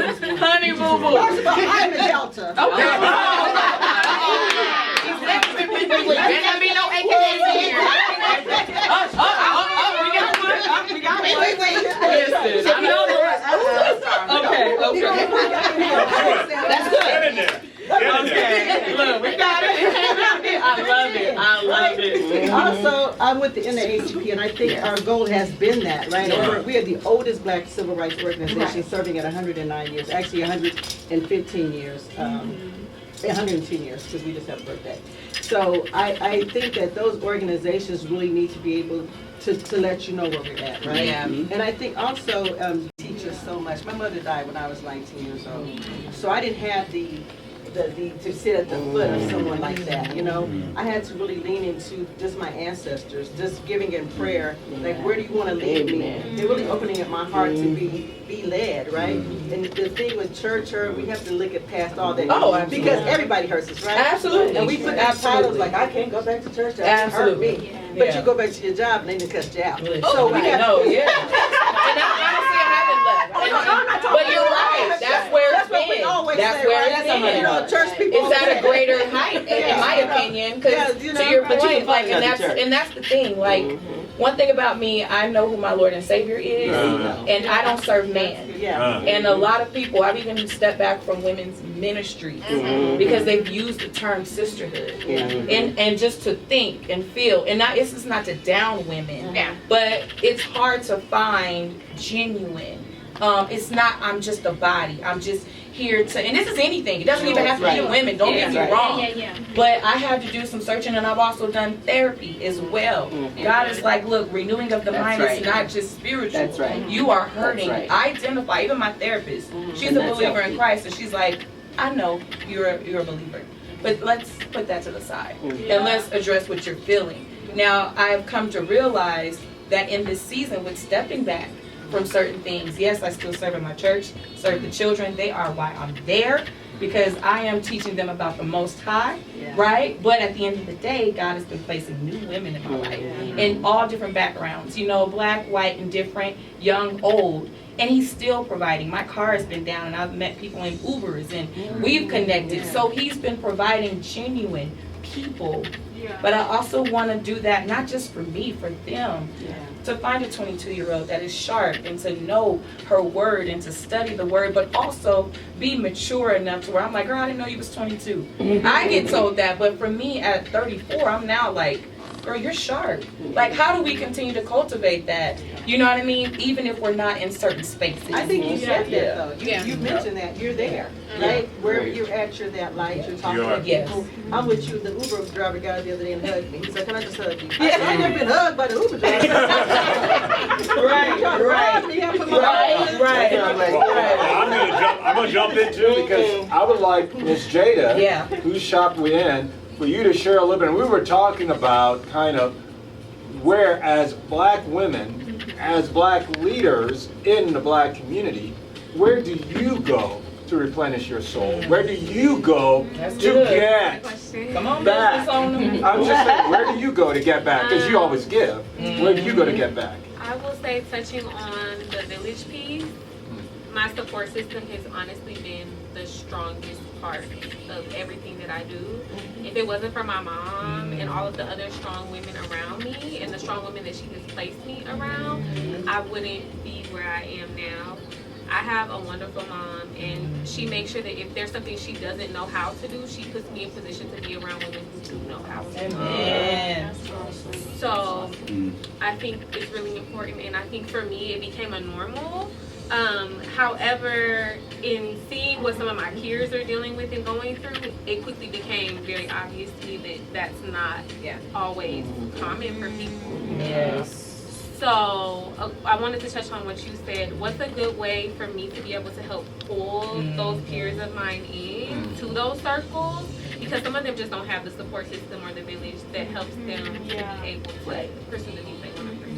love it. Also, I'm with the NAACP, and I think our goal has been that, right? Yeah. We are the oldest Black civil rights organization, Right. serving at 109 years, actually 115 years, 110 years, because we just had a birthday. So I think that those organizations really need to be able to let you know where we're at, right? Yeah. And I think also teach us so much. My mother died when I was 19 years old, so I didn't have the to sit at the foot of someone like that, you know. I had to really lean into just my ancestors, just giving in prayer, like where do you want to lead me? And really opening up my heart to be led, right? And the thing with church, we have to look at past all that. Oh, absolutely. Because everybody hurts us, right? Absolutely. And we put these titles like, I can't go back to church, that hurt me. But Yeah. you go back to your job and they just cut you out. So we have know, to- yeah. And I honestly haven't left. But you're right. That's where it's what we been. always That's say, where right? it's That's been. you know, church people. It's at a greater height, in my opinion. Because Yeah, you know, to your but you point, can like, find another church. and that's the thing. Like, one thing about me, I know who my Lord and Savior is, and I don't serve man. Yeah. And a lot of people, I've even stepped back from women's ministries because they've used the term sisterhood. Yeah. And just to think and feel, and this is not to down women, but it's hard to find genuine. It's not, I'm just a body. I'm just here to, and this is anything. It doesn't even have to be women. Don't get me wrong. But I had to do some searching, and I've also done therapy as well. God is like, look, renewing of the mind is not just spiritual. That's right. You are hurting. That's I identify, even my therapist, she's And a that's believer in healthy. Christ, and she's like, I know you're a believer, but let's put that to the side and let's address what you're feeling. Now, I've come to realize that in this season, with stepping back from certain things, yes, I still serve in my church, serve the children. They are why I'm there, because I am teaching them about the Most High, right? But at the end of the day, God has been placing new women in my life in all different backgrounds, you know, black, white, and different, young, old. And he's still providing. My car has been down, and I've met people in Ubers, and we've connected. So he's been providing genuine people. But I also want to do that not just for me, for them. To find a 22-year-old that is sharp and to know her word and to study the word, but also be mature enough to where I'm like, girl, I didn't know you was 22. I get told that, but for me at 34, I'm now like, girl, you're sharp. Like, how do we continue to cultivate that? You know what I mean? Even if we're not in certain spaces. I think you said that though. Yeah. You mentioned that. You're there, right? Where you're at, you're that light. You're talking to Yes. people. I'm with you. The Uber driver got the other day and hugged me. He said, "Can I just hug you?" I said, "I never been hugged by the Uber driver." I'm gonna jump in too, because I would like Miss Jada, whose shop we're in, for you to share a little bit. And we were talking about kind of where, as black women, as black leaders in the black community, where do you go to replenish your soul? Where do you go to get Come on, back? business owner. I'm just saying, where do you go to get back? Because you always give. Where do you go to get back? I will say, touching on the village piece, my support system has honestly been the strongest part of everything that I do. If it wasn't for my mom and all of the other strong women around me and the strong women that she has placed me around, I wouldn't be where I am now. I have a wonderful mom, and she makes sure that if there's something she doesn't know how to do, she puts me in position to be around women who do know how to do it. So I think it's really important, and I think for me it became a normal. However, in seeing what some of my peers are dealing with and going through, it quickly became very obvious to me that that's not always common for people. Yes. So I wanted to touch on what you said. What's a good way for me to be able to help pull those peers of mine in to those circles? Because some of them just don't have the support system or the village that helps them to be able to pursue the things they want to pursue.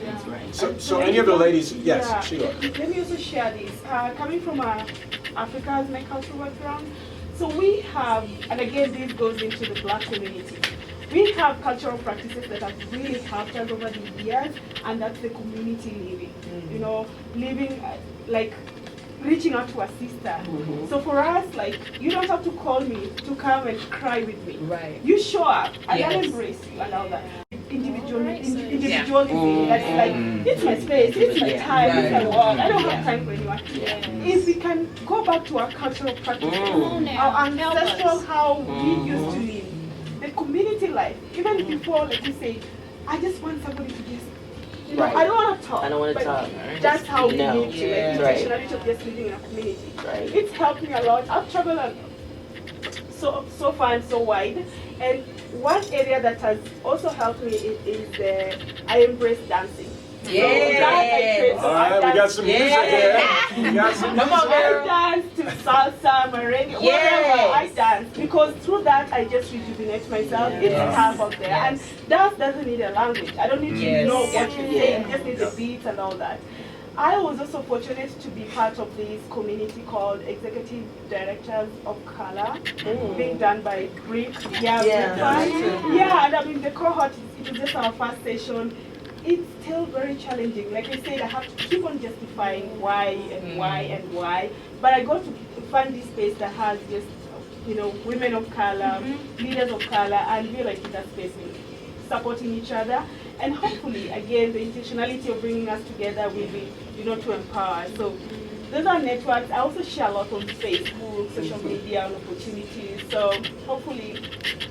That's right. So any of the ladies, yes, Sheila. Let me also share this. Coming from Africa as my cultural background, so we have, and again this goes into the black community, we have cultural practices that have really helped us over the years, and that's the community living. You know, living like reaching out to a sister. So for us, like, you don't have to call me to come and cry with me. Right. You show up and I'll embrace you and all that. Individualism, that's like, it's my space, it's my time, it's my world, I don't have time for anyone. If we can go back to our cultural practices, our ancestral, how we used to live, the community community life. Even before, like you say, I just want somebody to just, you know, Right. I don't want to talk. I don't want to but talk. That's how we No. need to, like, Right. intentionality of just living in a community. Right. It's helped me a lot. I've traveled so far and so wide. And one area that has also helped me is I embrace dancing. So that All right, we got some music here. We got some Come on, music. girl. I dance to salsa, merengue, whatever I dance, because through that I just rejuvenate myself. It's tough out there, and dance doesn't need a language. I don't need to know what you're saying. I just need the beats and all that. I was also fortunate to be part of this community called Executive Directors of Color, being done by Brick. Yeah, and I mean the cohort. It was just our first session. It's still very challenging. Like I said, I have to keep on justifying why and why and why. But I got to find this space that has just, you know, women of color, leaders of color, and we like in that space, supporting each other. And hopefully, again, the intentionality of bringing us together will be, you know, to empower. So those are networks. I also share a lot on Facebook, social media, and opportunities. So hopefully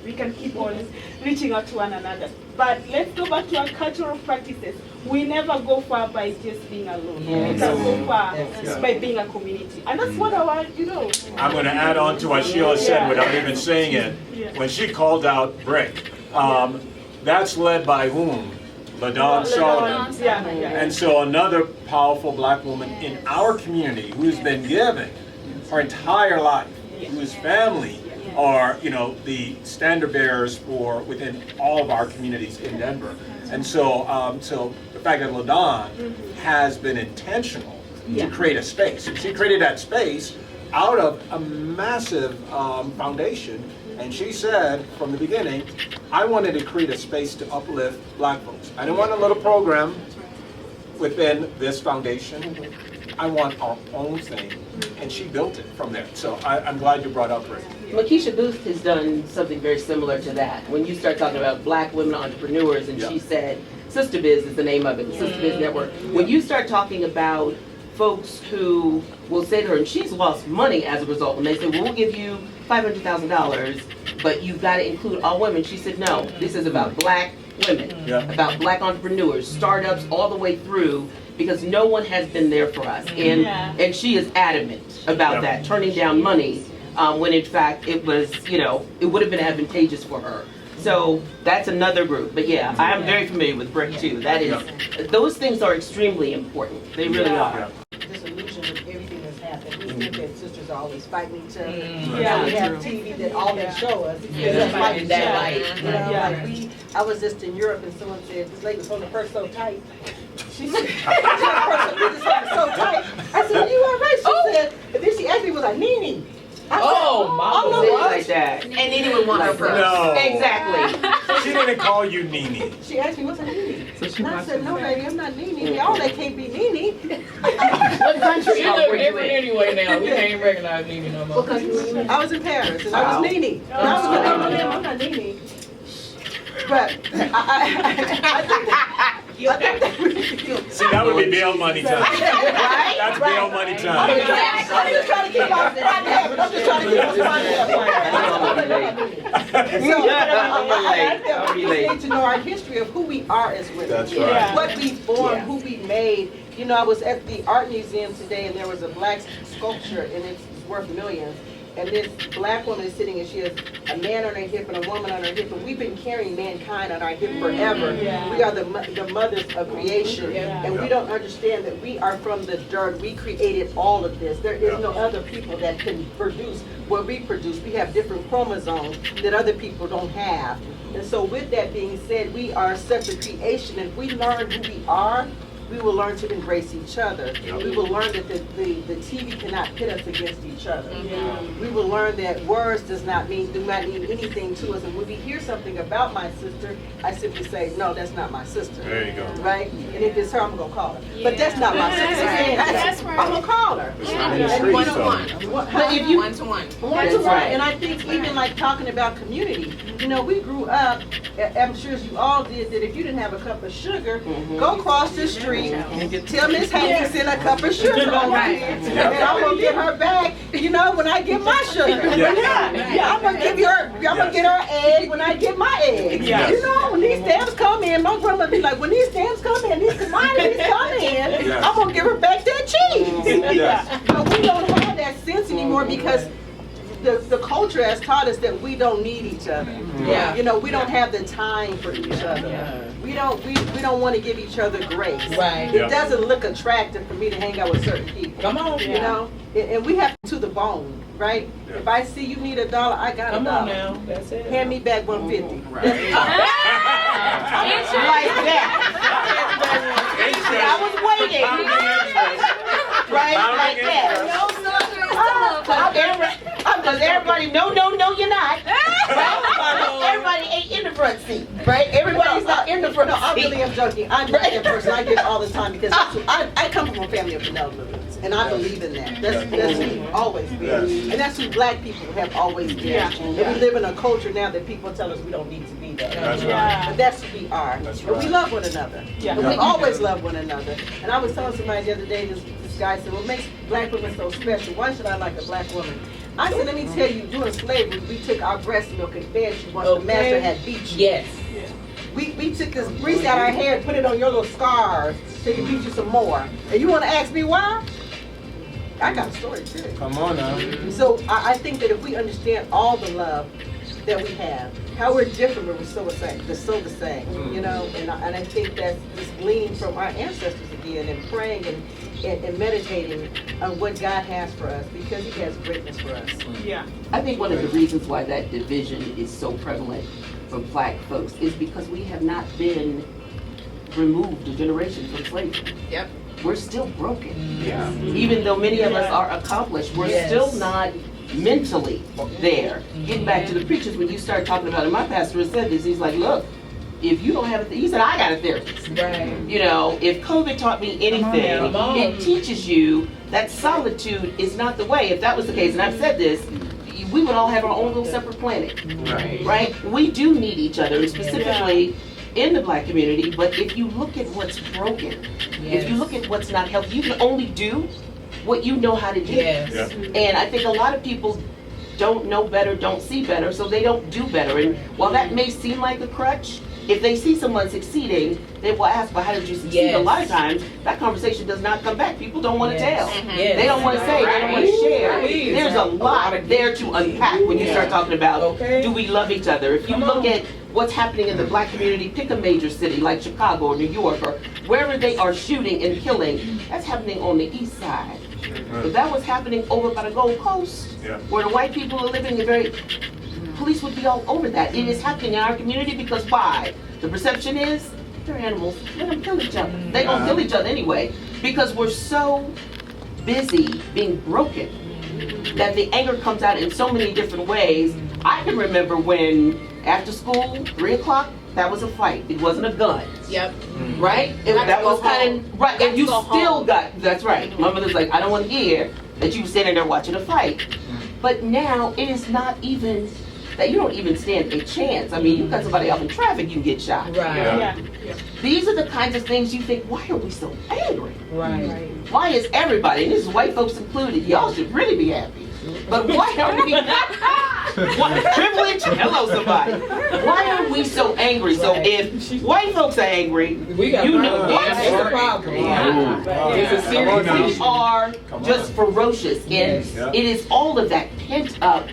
we can keep on reaching out to one another. But let's go back to our cultural practices. We never go far by just being alone. We can go far by being a community. And that's what I want, you know. I'm going to add on to what Sheila said without even saying it. When she called out Brick, that's led by whom? LaDawn Sullivan. And so another powerful black woman in our community who's been giving her entire life, whose family are, you know, the standard bearers for within all of our communities in Denver. And so, so the fact that LaDawn has been intentional to create a space. She created that space out of a massive foundation. And she said from the beginning, I wanted to create a space to uplift black folks. I didn't want a little program within this foundation. I want our own thing. And she built it from there. So I'm glad you brought up Rick. Makisha Booth has done something very similar to that. When you start talking about black women entrepreneurs, and she said, Sister Biz is the name of it, the Sister Biz Network. When you start talking about folks who will say to her, and she's lost money as a result, when they say, well, we'll give you $500,000, but you've got to include all women. She said, no, this is about black women, about black entrepreneurs, startups, all the way through, because no one has been there for us. And she is adamant about that, turning down money, when in fact it was, you know, it would have been advantageous for her. So that's another group. But yeah, I am very familiar with Brick too. That is, those things are extremely important. They really are. This illusion of everything that's happened. We think that sisters are always fighting each other. Yeah. We have TV that all they show us is Yeah. fighting each That other. You know, like I was just in Europe and someone said, this lady was holding her purse so tight. She said, her purse so tight. I said, you all right? She said, and then she asked me, was I Nene? Mama said it like that. And Nene would want her purse. No. Exactly. She didn't call you Nene. She asked me, what's a Nene? So she And I must said, no, baby, I'm not Nene. Y'all that can't be Nene. What country She are look you different in? anyway now. We can't recognize Nene no more. I was in Paris and I was Nene. And I was with I'm not Nene. But I think that we feel. See, that would be bail money time. That's bail money time. I'm just trying to keep us I'm just trying to keep us I we need to know our history of who we are as women. That's right. What we formed, who we made. You know, I was at the art museum today and there was a black sculpture and it's worth millions. And this black woman is sitting and she has a man on her hip and a woman on her hip. And we've been carrying mankind on our hip forever. We are the mothers of creation. And we don't understand that we are from the dirt. We created all of this. There is no other people that can produce what we produce. We have different chromosomes that other people don't have. And so with that being said, we are such a creation. If we learn who we are, we will learn to embrace each other. We will learn that the TV cannot pit us against each other. We will learn that words do not mean anything to us. And when we hear something about my sister, I simply say, no, that's not my sister. There you go. Right? And if it's her, I'm going to call her. But that's not my sister. That's right. I'm going to call her. And One-to-one. But if you One-to-one. One-to-one, and I think even like talking about community, you know, we grew up, I'm sure as you all did, that if you didn't have a cup of sugar, go across the street street, tell Miss Hayes to send a cup of sugar over here, and I'm gonna get her back, you know, when I get my sugar. I'm gonna give her, I'm gonna get her egg when I get my egg. Yes. You know, when these stamps come in, my grandma be like, when these stamps come in, these commodities come in, I'm gonna give her back that cheese. Yes. But we don't have that sense anymore because the culture has taught us that we don't need each other. You know, we don't have the time for each other. We don't want to give each other grace. It doesn't look attractive for me to hang out with certain people. Come on. You know, and we have to the bone, right? If I see you need $1, I got $1. Come on now. That's it. Hand me back $1.50. Right. Like that. I was waiting. Right? Like that. Because everybody, no, you're not. Right? Everybody ain't in the front seat, right? Everybody's not in the front seat. No, I really am joking. I'm not that person. I get it all the time because I come from a family of benevolence, and I believe in that. That's who we've always been. And that's who black people have always been. And we live in a culture now that people tell us we don't need to be that. That's right. But that's who we are. That's And we right. love one another. And we always love one another. And I was telling somebody the other day, this guy said, what makes black women so special? Why should I like a black woman? I said, let me tell you, during slavery, we took our breast milk and fed you once the master had beat you. Yes. We took this grease out our hair and put it on your little scars so he could beat you some more. And you want to ask me why? I got a story too. Come on now. So I think that if we understand all the love that we have, how we're different but we're still the same. They're still the same, you know. And I think that's just gleaning from our ancestors again and praying and meditating on what God has for us because He has greatness for us. I think one of the reasons why that division is so prevalent for black folks is because we have not been removed a generation from slavery. We're still broken. Even though many of us are accomplished, we're still not mentally there. Getting back to the preachers, when you start talking about it, my pastor has said this, he's like, look, if you don't have a he said, I got a therapist. You know, if COVID taught me anything, it teaches you that solitude is not the way. If that was the case, and I've said this, we would all have our own little separate planet. Right? We do need each other, and specifically in the black community, but if you look at what's broken, if you look at what's not healthy, you can only do what you know how to do. And I think a lot of people don't know better, don't see better, so they don't do better. And while that may seem like a crutch, if they see someone succeeding, they will ask, well, how did you succeed? A lot of times, that conversation does not come back. People don't want to tell. They don't want to say, they don't want to share. There's a lot there to unpack when you start talking about, do we love each other? If you look at what's happening in the black community, pick a major city like Chicago or New York or wherever they are shooting and killing, that's happening on the east side. If that was happening over by the Gold Coast, where the white people are living in police would be all over that. It is happening in our community because why? The perception is, they're animals, let them kill each other. They don't kill each other anyway because we're so busy being broken that the anger comes out in so many different ways. I can remember when after school, 3 o'clock, that was a fight. It wasn't a gun. Right? That was kind of, right, and you still got, that's right. My mother's like, I don't want to hear that you were standing there watching a fight. But now it is not even, that you don't even stand a chance. I mean, you cut somebody off in traffic, you get shot. These are the kinds of things you think, why are we so angry? Why is everybody, and this is white folks included, y'all should really be happy. But why are we privilege? Hello, somebody. Why are we so angry? So if white folks are angry, you know what's the problem. It's a serious. We are just ferocious, and it is all of that pent up.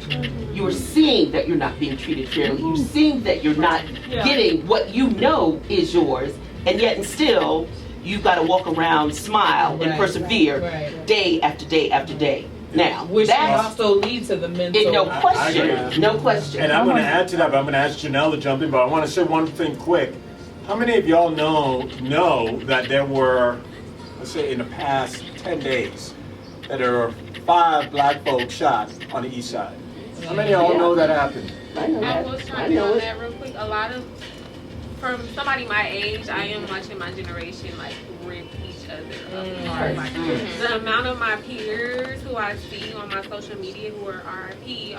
You're seeing that you're not being treated fairly. You're seeing that you're not getting what you know is yours, and yet and still you've got to walk around, smile, and persevere day after day after day. Now, which also leads to the mental. No question, no question. And I'm going to add to that, but I'm going to ask Janelle to jump in, but I want to say one thing quick. How many of y'all know that there were, let's say in the past 10 days, that there were 5 black folks shot on the east side? How many of y'all know that happened? I was trying to know that real quick. A lot of, from somebody my age, I am watching my generation like rip each other apart. Like, the amount of my peers who I see on my social media who are RIP,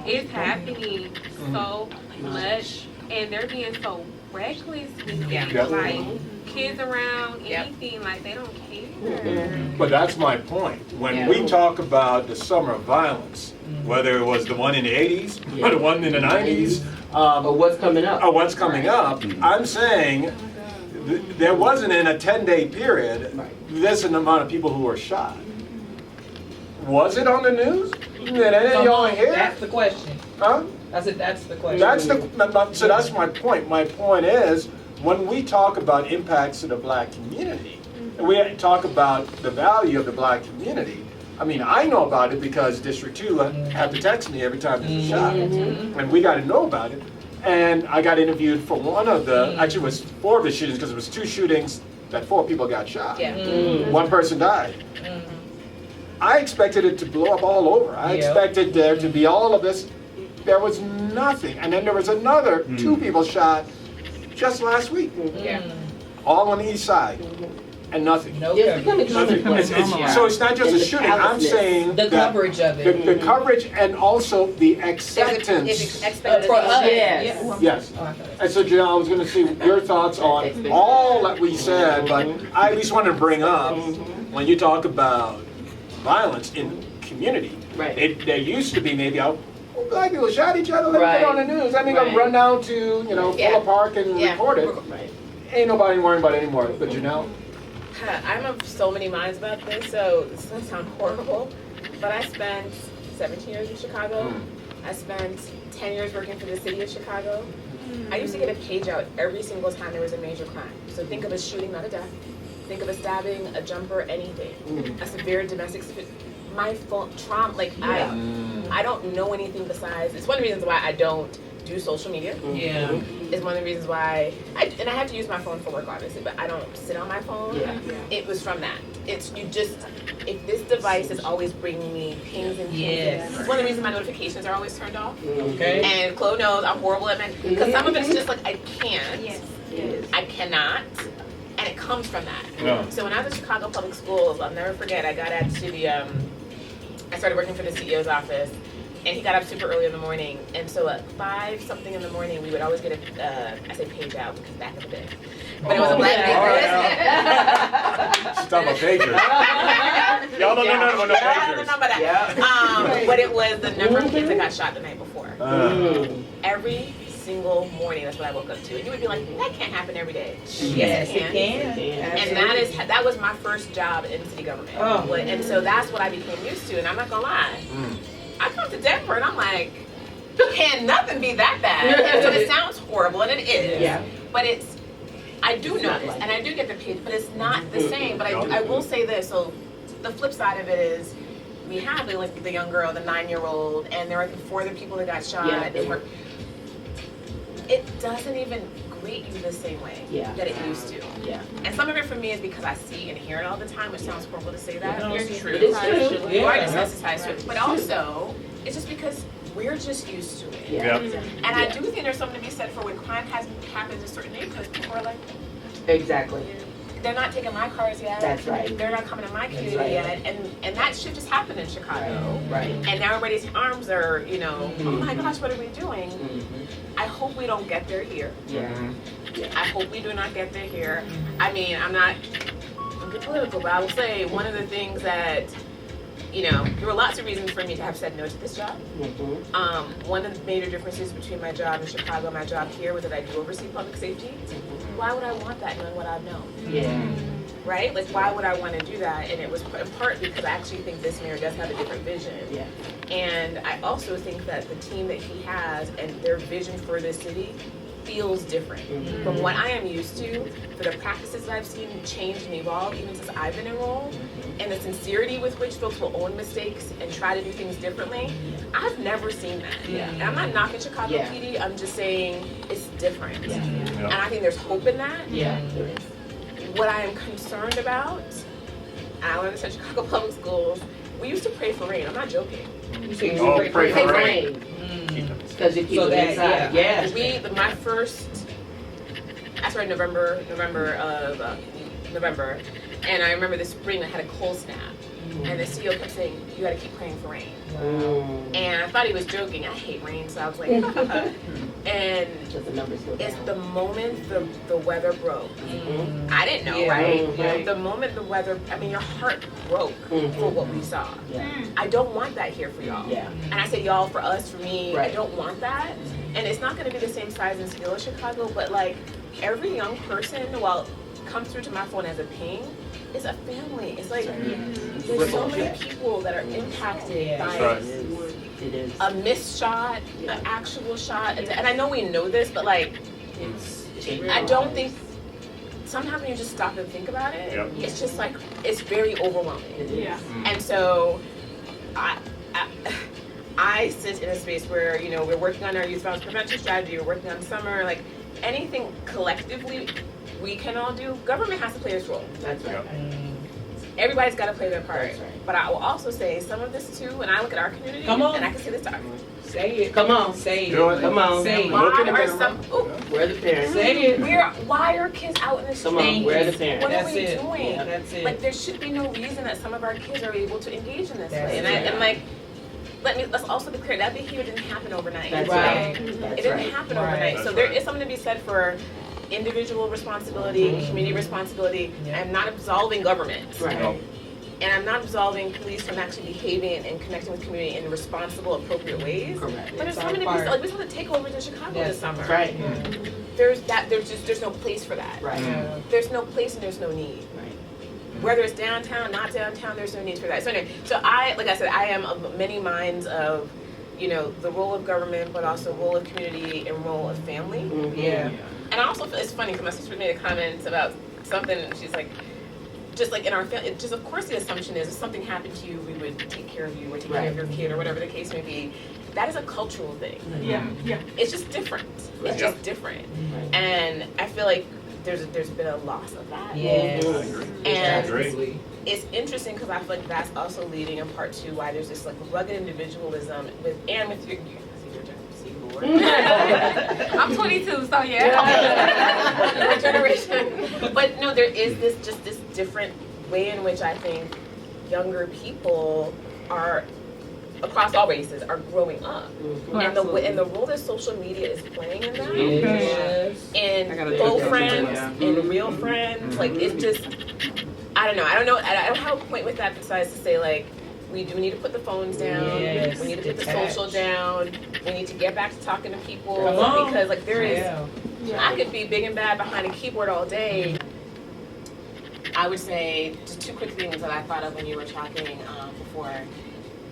it's happening so much, and they're being so reckless with Yeah. it. Yep. Like kids around, anything, like they don't care. But that's my point. When we talk about the summer of violence, whether it was the one in the 80s or the one in the 90s, Or what's coming up. or what's coming up, I'm saying there wasn't in a 10-day period this amount of people who were shot. Was it on the news? Did any of y'all hear? That's the question. Huh? I said, that's the question. So that's my point. My point is, when we talk about impacts to the black community, and we talk about the value of the black community, I mean, I know about it because District 2 had to text me every time there's a shot, and we got to know about it. And I got interviewed for one of the, actually it was 4 of the shootings, because it was 2 shootings that 4 people got shot. Yeah. 1 person died. I expected it to blow up all over. I expected there to be all of this. There was nothing. And then there was another 2 people shot just last week. All on the east side. And nothing. No It's becoming commonplace. So it's not just a shooting. I'm saying The that coverage of it. the coverage and also the acceptance. It's For expected. us. Yes. Yes. And so Janelle, I was going to see your thoughts on all that we said, but I at least want to bring up, when you talk about violence in community, there used to be maybe black people shot each other, let it put on the news. I mean, gonna run down to, Fuller Park and record it. Ain't nobody worrying about it anymore. But Janelle? I'm of so many minds about this, so this doesn't sound horrible, but I spent 17 years in Chicago. I spent 10 years working for the city of Chicago. I used to get a page out every single time there was a major crime. So think of a shooting, not a death. Think of a stabbing, a jumper, anything. A severe domestic, my phone trauma, I don't know anything besides, it's one of the reasons why I don't do social media. It's one of the reasons why, I have to use my phone for work obviously, but I don't sit on my phone. It was from that. It's, if this device is always bringing me pings and pings, it's one of the reasons my notifications are always turned off. And Chloe knows I'm horrible at because some of it's just like, I can't, I cannot. And it comes from that. So when I was at Chicago Public Schools, I'll never forget, I got out to the, I started working for the CEO's office, and he got up super early in the morning. And so at 5 something in the morning, we would always get I say page out because back in the day. But it was a black paper. She's talking about pagers. Y'all don't know nothing about no pagers. But it was the number of kids that got shot the night before. Every single morning, that's what I woke up to. And you would be like, that can't happen every day. Yes, it can. And that was my first job in city government. And so that's what I became used to. And I'm not gonna lie, I come to Denver and I'm like, can nothing be that bad? So it sounds horrible, and it is. But I do know this, and I do get the page, but it's not the same. But I will say this, so the flip side of it is, we have the young girl, the 9-year-old, and there are 4 other people that got shot. It doesn't even greet you the same way that it used to. And some of it for me is because I see and hear it all the time, which sounds horrible to say that. It's true. You are desensitized to it. But also, it's just because we're just used to it. And I do think there's something to be said for when crime happens in certain neighborhoods, people are like, they're not taking my cars yet. That's right. They're not coming to my community yet. And that shit just happened in Chicago. And now everybody's arms are, oh my gosh, what are we doing? I hope we don't get there here. I hope we do not get there here. I mean, I'm getting political, but I will say one of the things that, there were lots of reasons for me to have said no to this job. One of the major differences between my job in Chicago and my job here was that I do oversee public safety. Why would I want that knowing what I've known? Right? Like, why would I want to do that? And it was in part because I actually think this mayor does have a different vision. And I also think that the team that he has and their vision for this city feels different from what I am used to, for the practices that I've seen change and evolve even since I've been enrolled, and the sincerity with which folks will own mistakes and try to do things differently. I've never seen that. And I'm not knocking Chicago PD, I'm just saying it's different. And I think there's hope in that. What I am concerned about, and I learned this at Chicago Public Schools, we used to pray for rain. I'm not joking. Pray for rain. Because you keep it inside. My first, I started November, and I remember this spring I had a cold snap, and the CEO kept saying, you gotta keep praying for rain. And I thought he was joking. I hate rain, so I was like, And the numbers go down. it's the moment the weather broke. Mm-hmm. I didn't know, Yeah. right? Mm-hmm. The moment the weather, I mean, your heart broke for what we saw. Yeah. I don't want that here for y'all. Yeah. And I say y'all, for us, for me, Right. I don't want that. And it's not going to be the same size and scale as Chicago, but like every young person, while it comes through to my phone as a ping, is a family. It's like there's so many people that are impacted by a missed shot, an actual shot. And I know we know this, but like, I don't think, sometimes when you just stop and think about it, it's just like, it's very overwhelming. Yeah. And so, I sit in a space where, you know, we're working on our youth violence prevention strategy, we're working on summer, like anything collectively we can all do, government has to play its role. That's right. Everybody's got to play their part. That's right. But I will also say some of this too, and I look at our community, Come on. and I can say this to our Say it. Come on. Say it. Do it. Come on. Say it. why are some, Where are the parents? Say it. why are kids out in the street? Come on. Where are the parents? What are That's we it. doing? Yeah, that's it. Like there should be no reason that some of our kids are able to engage in this That's way. it. And like, let's also be clear, that behavior didn't happen overnight. That's right. It didn't happen Right. overnight. That's So there right. is something to be said for individual responsibility, community responsibility. Yeah. I'm not absolving government. Right. No. And I'm not absolving police from actually behaving and connecting with community in responsible, appropriate ways. Correct. But there's It's so many our pieces, part. like we saw the takeovers in Chicago this summer. Right. There's no place for that. Right. Yeah. There's no place and there's no need. Right. Whether it's downtown, not downtown, there's no need for that. So anyway, like I said, I am of many minds of, you know, the role of government, but also role of community and role of family. Mhm. Yeah. And I also feel it's funny because my sister made a comment about something, and she's like, just like in our family, just of course the assumption is if something happened to you, we would take care of you or take care of your kid or whatever the case may be. That is a cultural thing. Yeah. Yeah. It's just different. It's just different. And I feel like there's been a loss of that. Yes. And Agree. it's interesting because I feel like that's also leading in part to why there's this like rugged individualism with your I'm 22, so yeah. Your generation. But no, there is this different way in which I think younger people are, across all races, are growing up. And the role that social media is playing in that, Yes. and I gotta faux check that friends out. and real friends, like it's just, I don't know. I don't have a point with that besides to say like, we do need to put the phones down. Yes, We need to put detach. the social down. We need to get back to talking to people Come on. because like there is, Yeah. I could be big and bad behind a keyboard all day. I would say just two quick things that I thought of when you were talking before.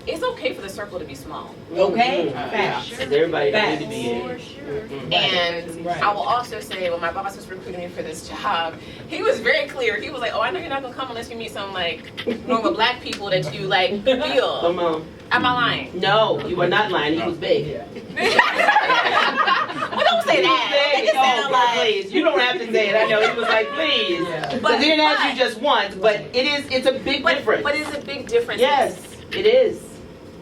It's okay for the circle to be small. Okay. Mhm. Facts. Because everybody don't need to be in. For sure. And Right. I will also say when my boss was recruiting me for this job, he was very clear. He was like, oh, I know you're not gonna come unless you meet some like normal black people that you like feel. Come on. Am I lying? No, you are not lying. He was big. Well, don't say that. It sound like- Please, you don't have to say it. I know he was like, please. But he didn't ask you just once, but it's a big difference. But it's a big difference. Yes, it is.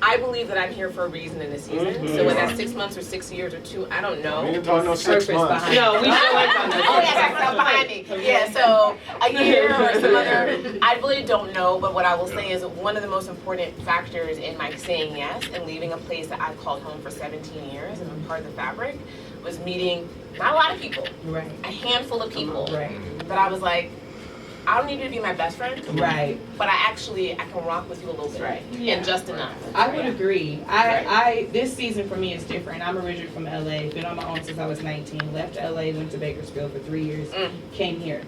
I believe that I'm here for a reason in this season. Mhm. So whether that's 6 months or 6 years or 2, I don't know. We didn't talk no 6 months. No, we still ain't done that. Oh, yeah, that's behind me. Yeah, so a year or some other, I really don't know, but what I will say is one of the most important factors in my saying yes and leaving a place that I've called home for 17 years and been part of the fabric was meeting not a lot of people, Right. a handful of people Right. that I was like, I don't need you to be my best friend, Right. but I can rock with you a little bit, Yeah. and just enough. I would agree. I this season for me is different. I'm originally from LA, been on my own since I was 19. Left LA, went to Bakersfield for 3 years, came here.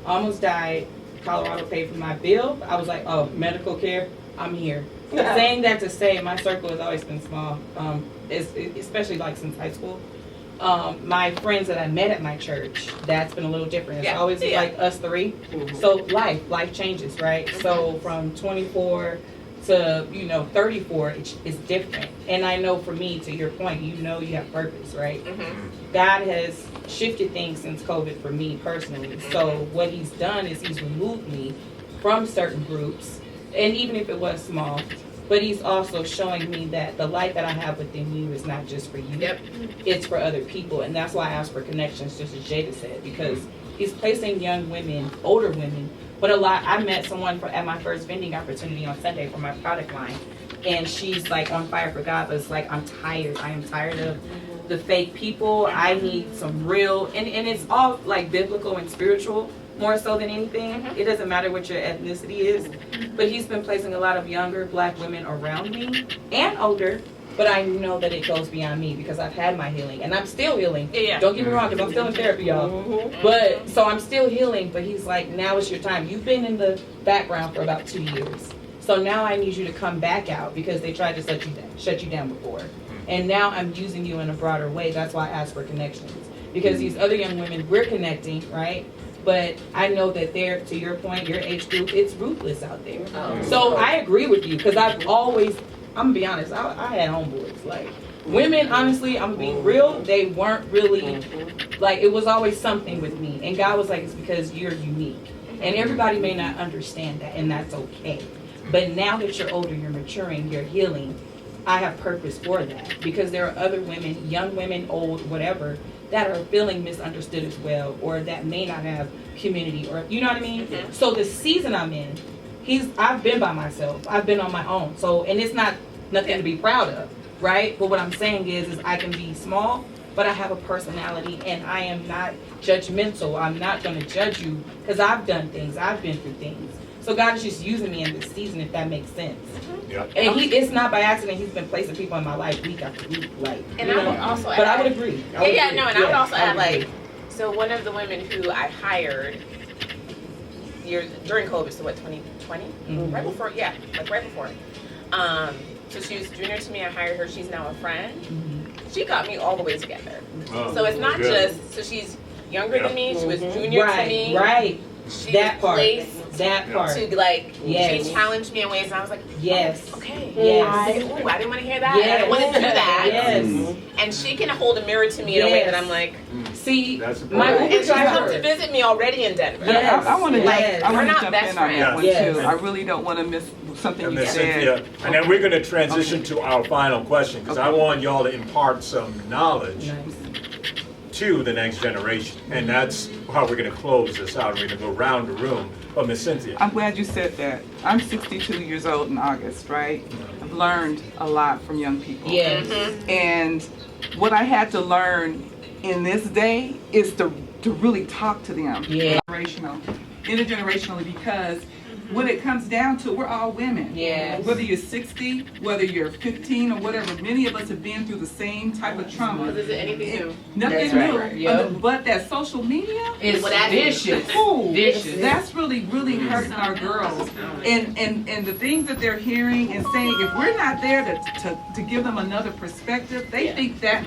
Almost died. Colorado paid for my bill. I was like, oh, medical care, I'm here. Saying that to say my circle has always been small, especially like since high school. My friends that I met at my church, that's been a little different. It's always like us three. So life changes, right? So from 24 to 34, it's different. And I know for me, to your point, you have purpose, right? God has shifted things since COVID for me personally. So what he's done is he's removed me from certain groups, and even if it was small, but he's also showing me that the light that I have within you is not just for you. It's for other people. And that's why I ask for connections, just as Jada said, because he's placing young women, older women, but I met someone at my first vending opportunity on Sunday for my product line, and she's like on fire for God, but it's like, I am tired of the fake people. I need some real, and it's all like biblical and spiritual more so than anything. It doesn't matter what your ethnicity is, but he's been placing a lot of younger black women around me and older. But I know that it goes beyond me because I've had my healing and I'm still healing. Yeah. Don't get me wrong, because I'm still in therapy, y'all. But so I'm still healing. But he's like, now is your time. You've been in the background for about 2 years. So now I need you to come back out because they tried to shut you down before. And now I'm using you in a broader way. That's why I asked for connections. Because these other young women, we're connecting, right? But I know that they're, to your point, your age group, it's ruthless out there. So I agree with you because I've always, I'm gonna be honest, I had homeboys. Like, women, honestly, I'm gonna be real, they weren't really, like, it was always something with me. And God was like, it's because you're unique. And everybody may not understand that, and that's okay. But now that you're older, you're maturing, you're healing, I have purpose for that. Because there are other women, young women, old, whatever, that are feeling misunderstood as well, or that may not have community, or, you know what I mean? So the season I'm in, I've been by myself, I've been on my own. So, and it's not nothing to be proud of, right? But what I'm saying is I can be small, but I have a personality, and I am not judgmental. I'm not gonna judge you, because I've done things, I've been through things. So God is just using me in this season, if that makes sense. And it's not by accident. He's been placing people in my life week after week, like. And I would also add, but I would agree. I would also add, like, so one of the women who I hired during COVID, so what, 2020? Right before, right before. So she was junior to me. I hired her. She's now a friend. She got me all the way together. So it's not just, so she's younger than me. She was junior to me. Right. She that part. That part. To like, she challenged me in ways, and I was like, okay. I didn't want to hear that. I didn't want to do that. And she can hold a mirror to me in a way that I'm like, see, and she's come to visit me already in Denver. I want to we're not jump best in on that one friends. too. I really don't want to miss something you said. Cynthia. And then we're going to transition to our final question, because I want y'all to impart some knowledge to the next generation. And that's how we're going to close this out. We're going to go round the room. Oh, Miss Cynthia. I'm glad you said that. I'm 62 years old in August, right? I've learned a lot from young people. Yes. And what I had to learn in this day is to really talk to them. Intergenerationally, because when it comes down to it, we're all women. Yes. Whether you're 60, whether you're 15 or whatever, many of us have been through the same type of trauma. Is it anything new? Nothing new. But that social media is vicious. Vicious. That's really, really hurting our girls. And the things that they're hearing and saying, if we're not there to give them another perspective, they think that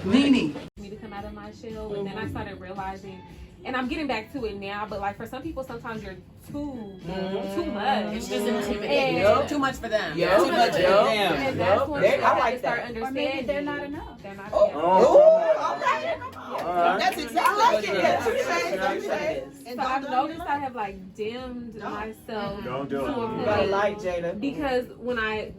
meaning. Me to come out of my shell, and then I started realizing, and I'm getting back to it now, but like for some people, sometimes you're too much. It's just intimidating. Too much for them. Too much for them. And that's when I like to start understanding. Or maybe they're not enough. They're not enough. That's exactly it. So I've noticed I have like dimmed myself. Don't do it. You gotta like Jada. Because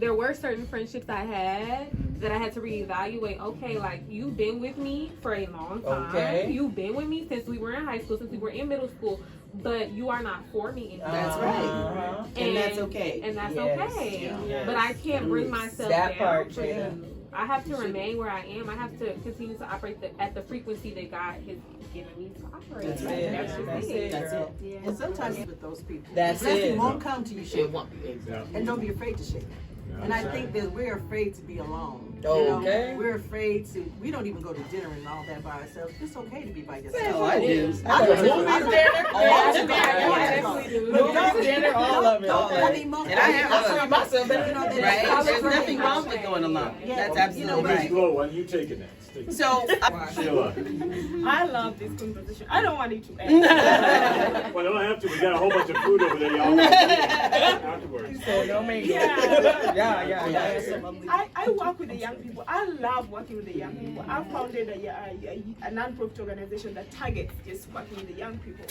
there were certain friendships I had that I had to reevaluate. Okay, like you've been with me for a long time. Okay. You've been with me since we were in high school, since we were in middle school. But you are not for me anymore. That's right. And that's okay. And that's okay. Yes. But I can't bring myself that down part, for you. I have to remain where I am. I have to continue to operate at the frequency that God has given me to operate. That's it. That's it. Yeah. And sometimes with those people, That's blessing it. won't come to you shaking. Yeah. And don't be afraid to shake. And I think that we're afraid to be alone. Okay. We're afraid to. We don't even go to dinner and all that by ourselves. It's okay to be by yourself. Oh, I do. I do. Dinner, all of it. I mean, And I have myself, right? There's nothing wrong with going alone. That's absolutely Miss right. Glow, why you taking that? So, Sheila. I love this conversation. I don't want it to end. Well, don't have to. We got a whole bunch of food over there, y'all. Afterwards. I work with the young people. I love working with the young people. I founded a non-profit organization that targets just working with the young people.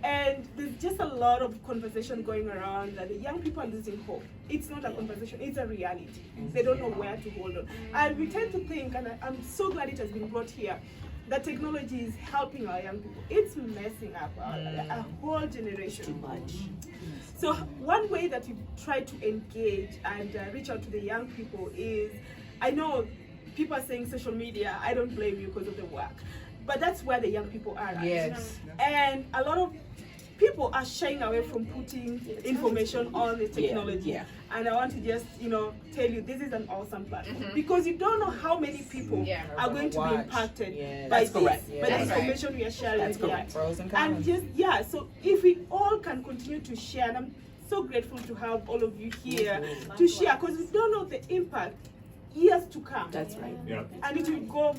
And there's just a lot of conversation going around that the young people are losing hope. It's not a conversation, it's a reality. They don't know where to hold on. And we tend to think, and I'm so glad it has been brought here, that technology is helping our young people. It's messing up a whole generation. Too much. So one way that we try to engage and reach out to the young people is, I know people are saying social media, I don't blame you because of the work. But that's where the young people are at. Yes. And a lot of people are shying away from putting information on the technology. Yeah. And I want to just, tell you this is an awesome platform because you don't know how many people are going to be impacted by That's correct. this, by the information we are sharing That's here. correct. Pros and And just, so if we all can continue to share, and I'm so grateful to have all of you here to share because we don't know the impact years to come. That's right. Yeah. And it will go,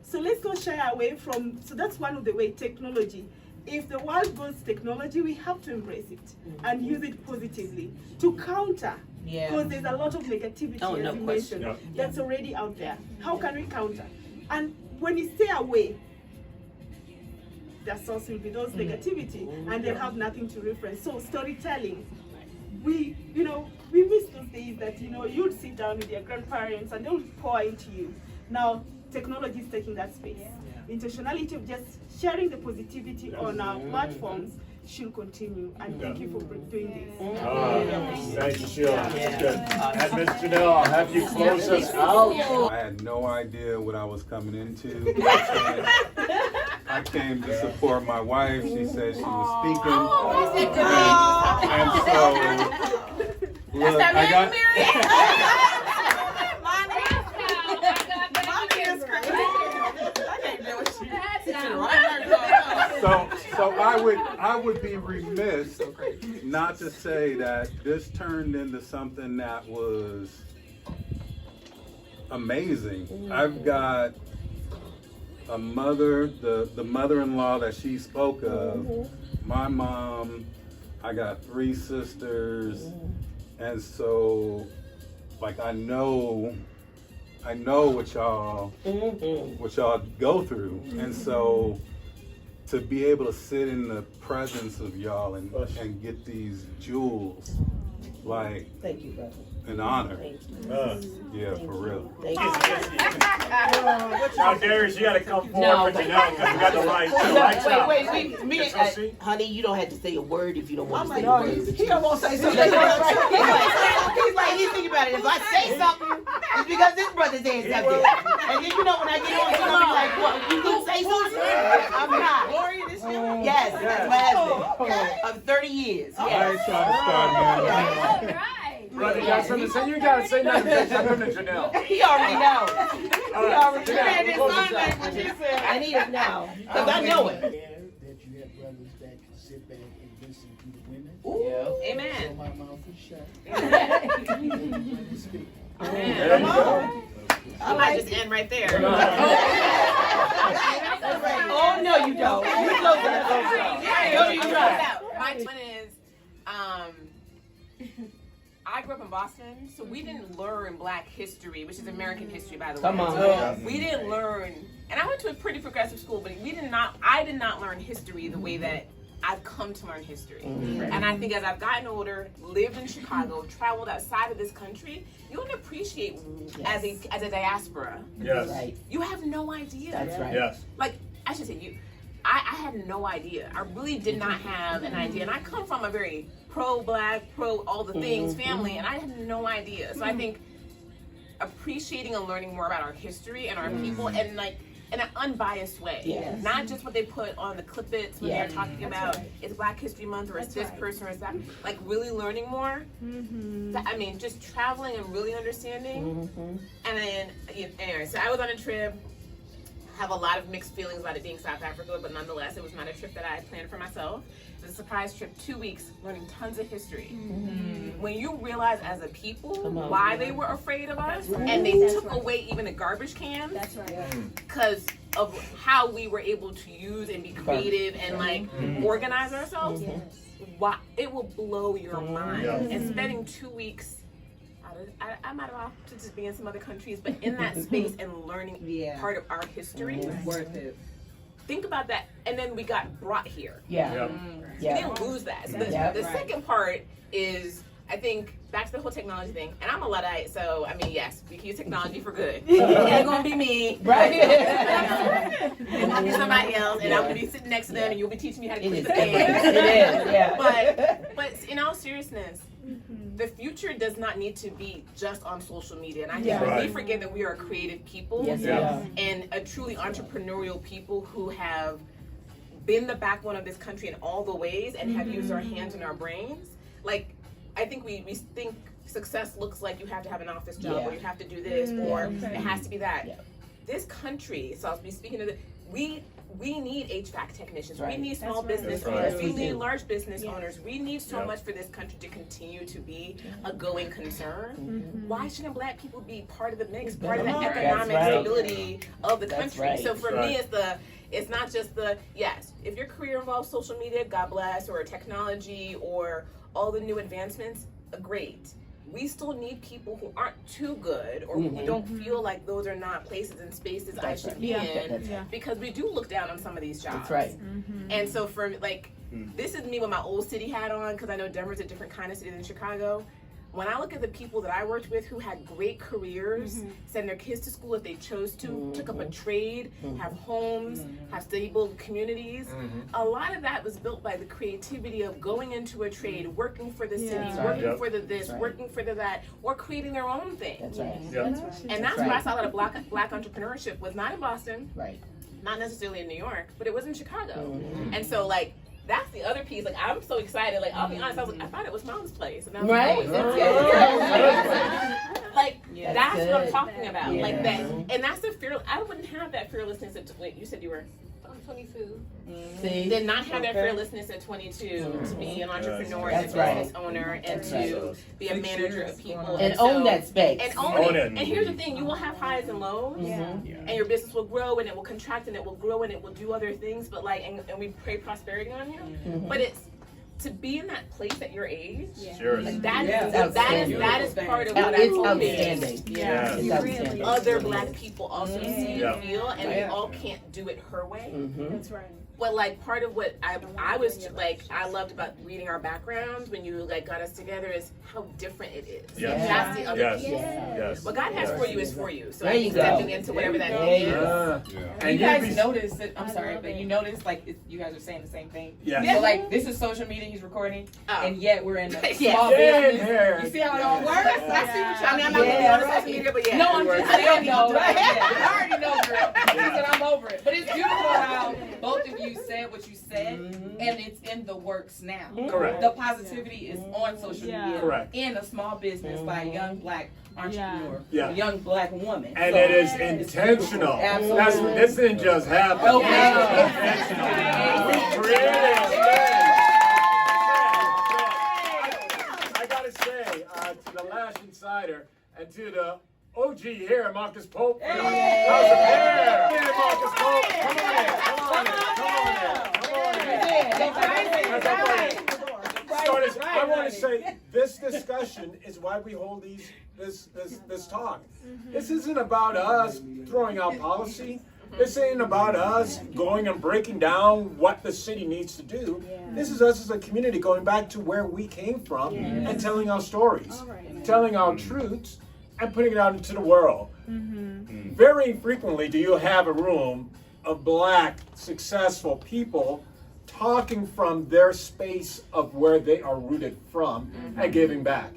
so let's not shy away from, so that's one of the way technology. If the world goes technology, we have to embrace it and use it positively to counter. Because there's a lot of negativity, as you mentioned, that's already out there. How can we counter? And when you stay away, the source will be those negativity, and they'll have nothing to reference. So storytelling, we miss those days that you'd sit down with your grandparents and they'll pour into you. Now technology is taking that space. Intentionality of just sharing the positivity on our platforms should continue. And thank you for doing this. Thank you, Sheila. That's good. And Ms. Janelle, I'll have you close us out. I had no idea what I was coming into. I came to support my wife. She said she was speaking. And so, look, I got... So I would be remiss not to say that this turned into something that was amazing. I've got a mother, the mother-in-law that she spoke of, my mom, I got 3 sisters, and so like I know what y'all go through, and so to be able to sit in the presence of y'all and get these jewels, like, thank you, brother. An honor. Thank you. Yeah, for real. Thank you. Now, Darius, you got to come forward for Janelle because we got the lights out. Wait. Honey, you don't have to say a word if you don't want to say a word. He don't want to say something. He's thinking about it. If I say something, it's because this brother's there is up there. And then when I get on, he's gonna be like, "What? You can say something?" I'm not. Yes, that's my husband of 30 years. I ain't trying to start, man. Brother, you got something to say? You got to say nothing. I'm going to Janelle. He already knows. He already knows. I need it now because I know it. That you have brothers that can sit back and listen to the women. Ooh. Amen. So my mouth is shut. There you go. I might just end right there. Oh no, you don't. You close it. No, you don't. My twin is, I grew up in Boston, so we didn't learn Black history, which is American history, by the way. Come on. We didn't learn, and I went to a pretty progressive school, but I did not learn history the way that I've come to learn history. And I think as I've gotten older, lived in Chicago, traveled outside of this country, you want to appreciate as a diaspora. Yes. Right. You have no idea. That's right. Yes. Like, I should say you. I had no idea. I really did not have an idea. And I come from a very pro-Black, pro-all the things family, and I had no idea. So I think appreciating and learning more about our history and our people, and like in an unbiased way. Yes. Not just what they put on the clippets when they're talking about it's Black History Month or it's this person or it's that. Like really learning more. I mean, just traveling and really understanding. And then, anyway, so I was on a trip. Have a lot of mixed feelings about it being South Africa, but nonetheless, it was not a trip that I had planned for myself. It was a surprise trip, 2 weeks, learning tons of history. When you realize as a people why they were afraid of us, and they took away even the garbage cans, because of how we were able to use and be creative and like organize ourselves, it will blow your mind. And spending 2 weeks, I might have opted to just be in some other countries, but in that space and learning part of our history, Worth it. think about that. And then we got brought here. We We didn't lose that. So the second part is, I think, back to the whole technology thing. And I'm a Luddite, so I mean, yes, we can use technology for good. It ain't gonna be me, Right. It might be somebody else, and I'm gonna be sitting next to them, and you'll be teaching me how to click the fan. It is. Yeah. But in all seriousness, the future does not need to be just on social media. And I think Yeah. we forget that we are creative people Yes, yeah. and a truly entrepreneurial people who have been the backbone of this country in all the ways and have used our hands and our brains. Like, I think we think success looks like you have to have an office job or you have to do this or it has to be that. Yeah. This country, so I'll be speaking to we need HVAC technicians. Right. We need small business That's owners. right. We need large business owners. We need so Yeah. much for this country to continue to be a going concern. Why shouldn't Black people be part of the mix, part of the That's economic right. stability of the That's country? right. So for That's me, right. it's not just yes, if your career involves social media, God bless, or technology or all the new advancements, great. We still need people who aren't too good or who don't feel like those are not places and spaces I should be in because we do look down on some of these jobs. That's right. And so for this is me with my old city hat on because I know Denver's a different kind of city than Chicago. When I look at the people that I worked with who had great careers, send their kids to school if they chose to, took up a trade, have homes, have stable communities, a lot of that was built by the creativity of going into a trade, working for the city, working for the this, working for the that, or creating their own thing. That's right. And that's where I saw a lot of black entrepreneurship was not in Boston, Right. not necessarily in New York, but it was in Chicago. And so that's the other piece. I'm so excited. I'll be honest. I thought it was Mom's place, and I was Right. that's good. what I'm talking about. Yeah. That, and that's the fear. I wouldn't have that fearlessness at. Wait, you said you were. 22. See? Did not have that fearlessness at 22 to be an entrepreneur and a That's right. business owner and to be a manager of people And own that space. And own it. And here's the thing: you will have highs and lows, and your business will grow and it will contract and it will grow and it will do other things. But and we pray prosperity on you. But it's to be in that place at your age. Sure. That is part of what It's I'm hoping. outstanding. Yeah. It's outstanding. Other Black people also see Yeah. and feel, and we all can't do it her way. That's right. But part of what I was I loved about reading our backgrounds when you got us together is how different it is. Yes. That's the other piece. Yes. What God has for you is for you. So There I you think go. stepping into whatever that There you is. go. And You guys be- notice that, I'm sorry, but you notice you guys are saying the same thing. Yeah. So this is social media he's recording, and yet we're in the Yeah. small Yeah, business. yeah. You see how it all works? I see what y'all I'm not going to be on social media, but yeah. No, I'm just saying though. Right. I already know, girl. She said I'm over it. But it's beautiful how both of you said what you said, and it's in the works now. Correct. The positivity is on social media. Correct. In a small business by a young Black entrepreneur, Yeah. a young Black woman. And So, it is it's intentional. Absolutely. That's this didn't just happen. Okay. This is intentional. We created this. I gotta say to the Lash Insider and to the OG here, Marcus Pope. How's it there? Here, Marcus Pope. Come on in. I want to say this discussion is why we hold this talk. This isn't about us throwing out policy. This ain't about us going and breaking down what the city needs to do. This is us as a community going back to where we came from and telling our stories, telling our truths, and putting it out into the world. Very frequently do you have a room of Black, successful people talking from their space of where they are rooted from and giving back.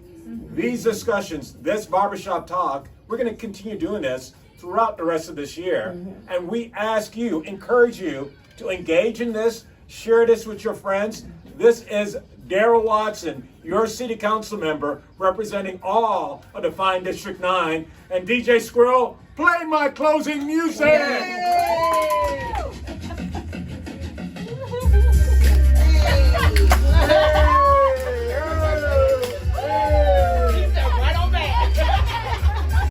These discussions, this Barbershop Talk, we're going to continue doing this throughout the rest of this year. And we ask you, encourage you to engage in this, share this with your friends. This is Darrell Watson, your city council member, representing all of the fine District 9. And DJ Squirrel, play my closing music! Yay!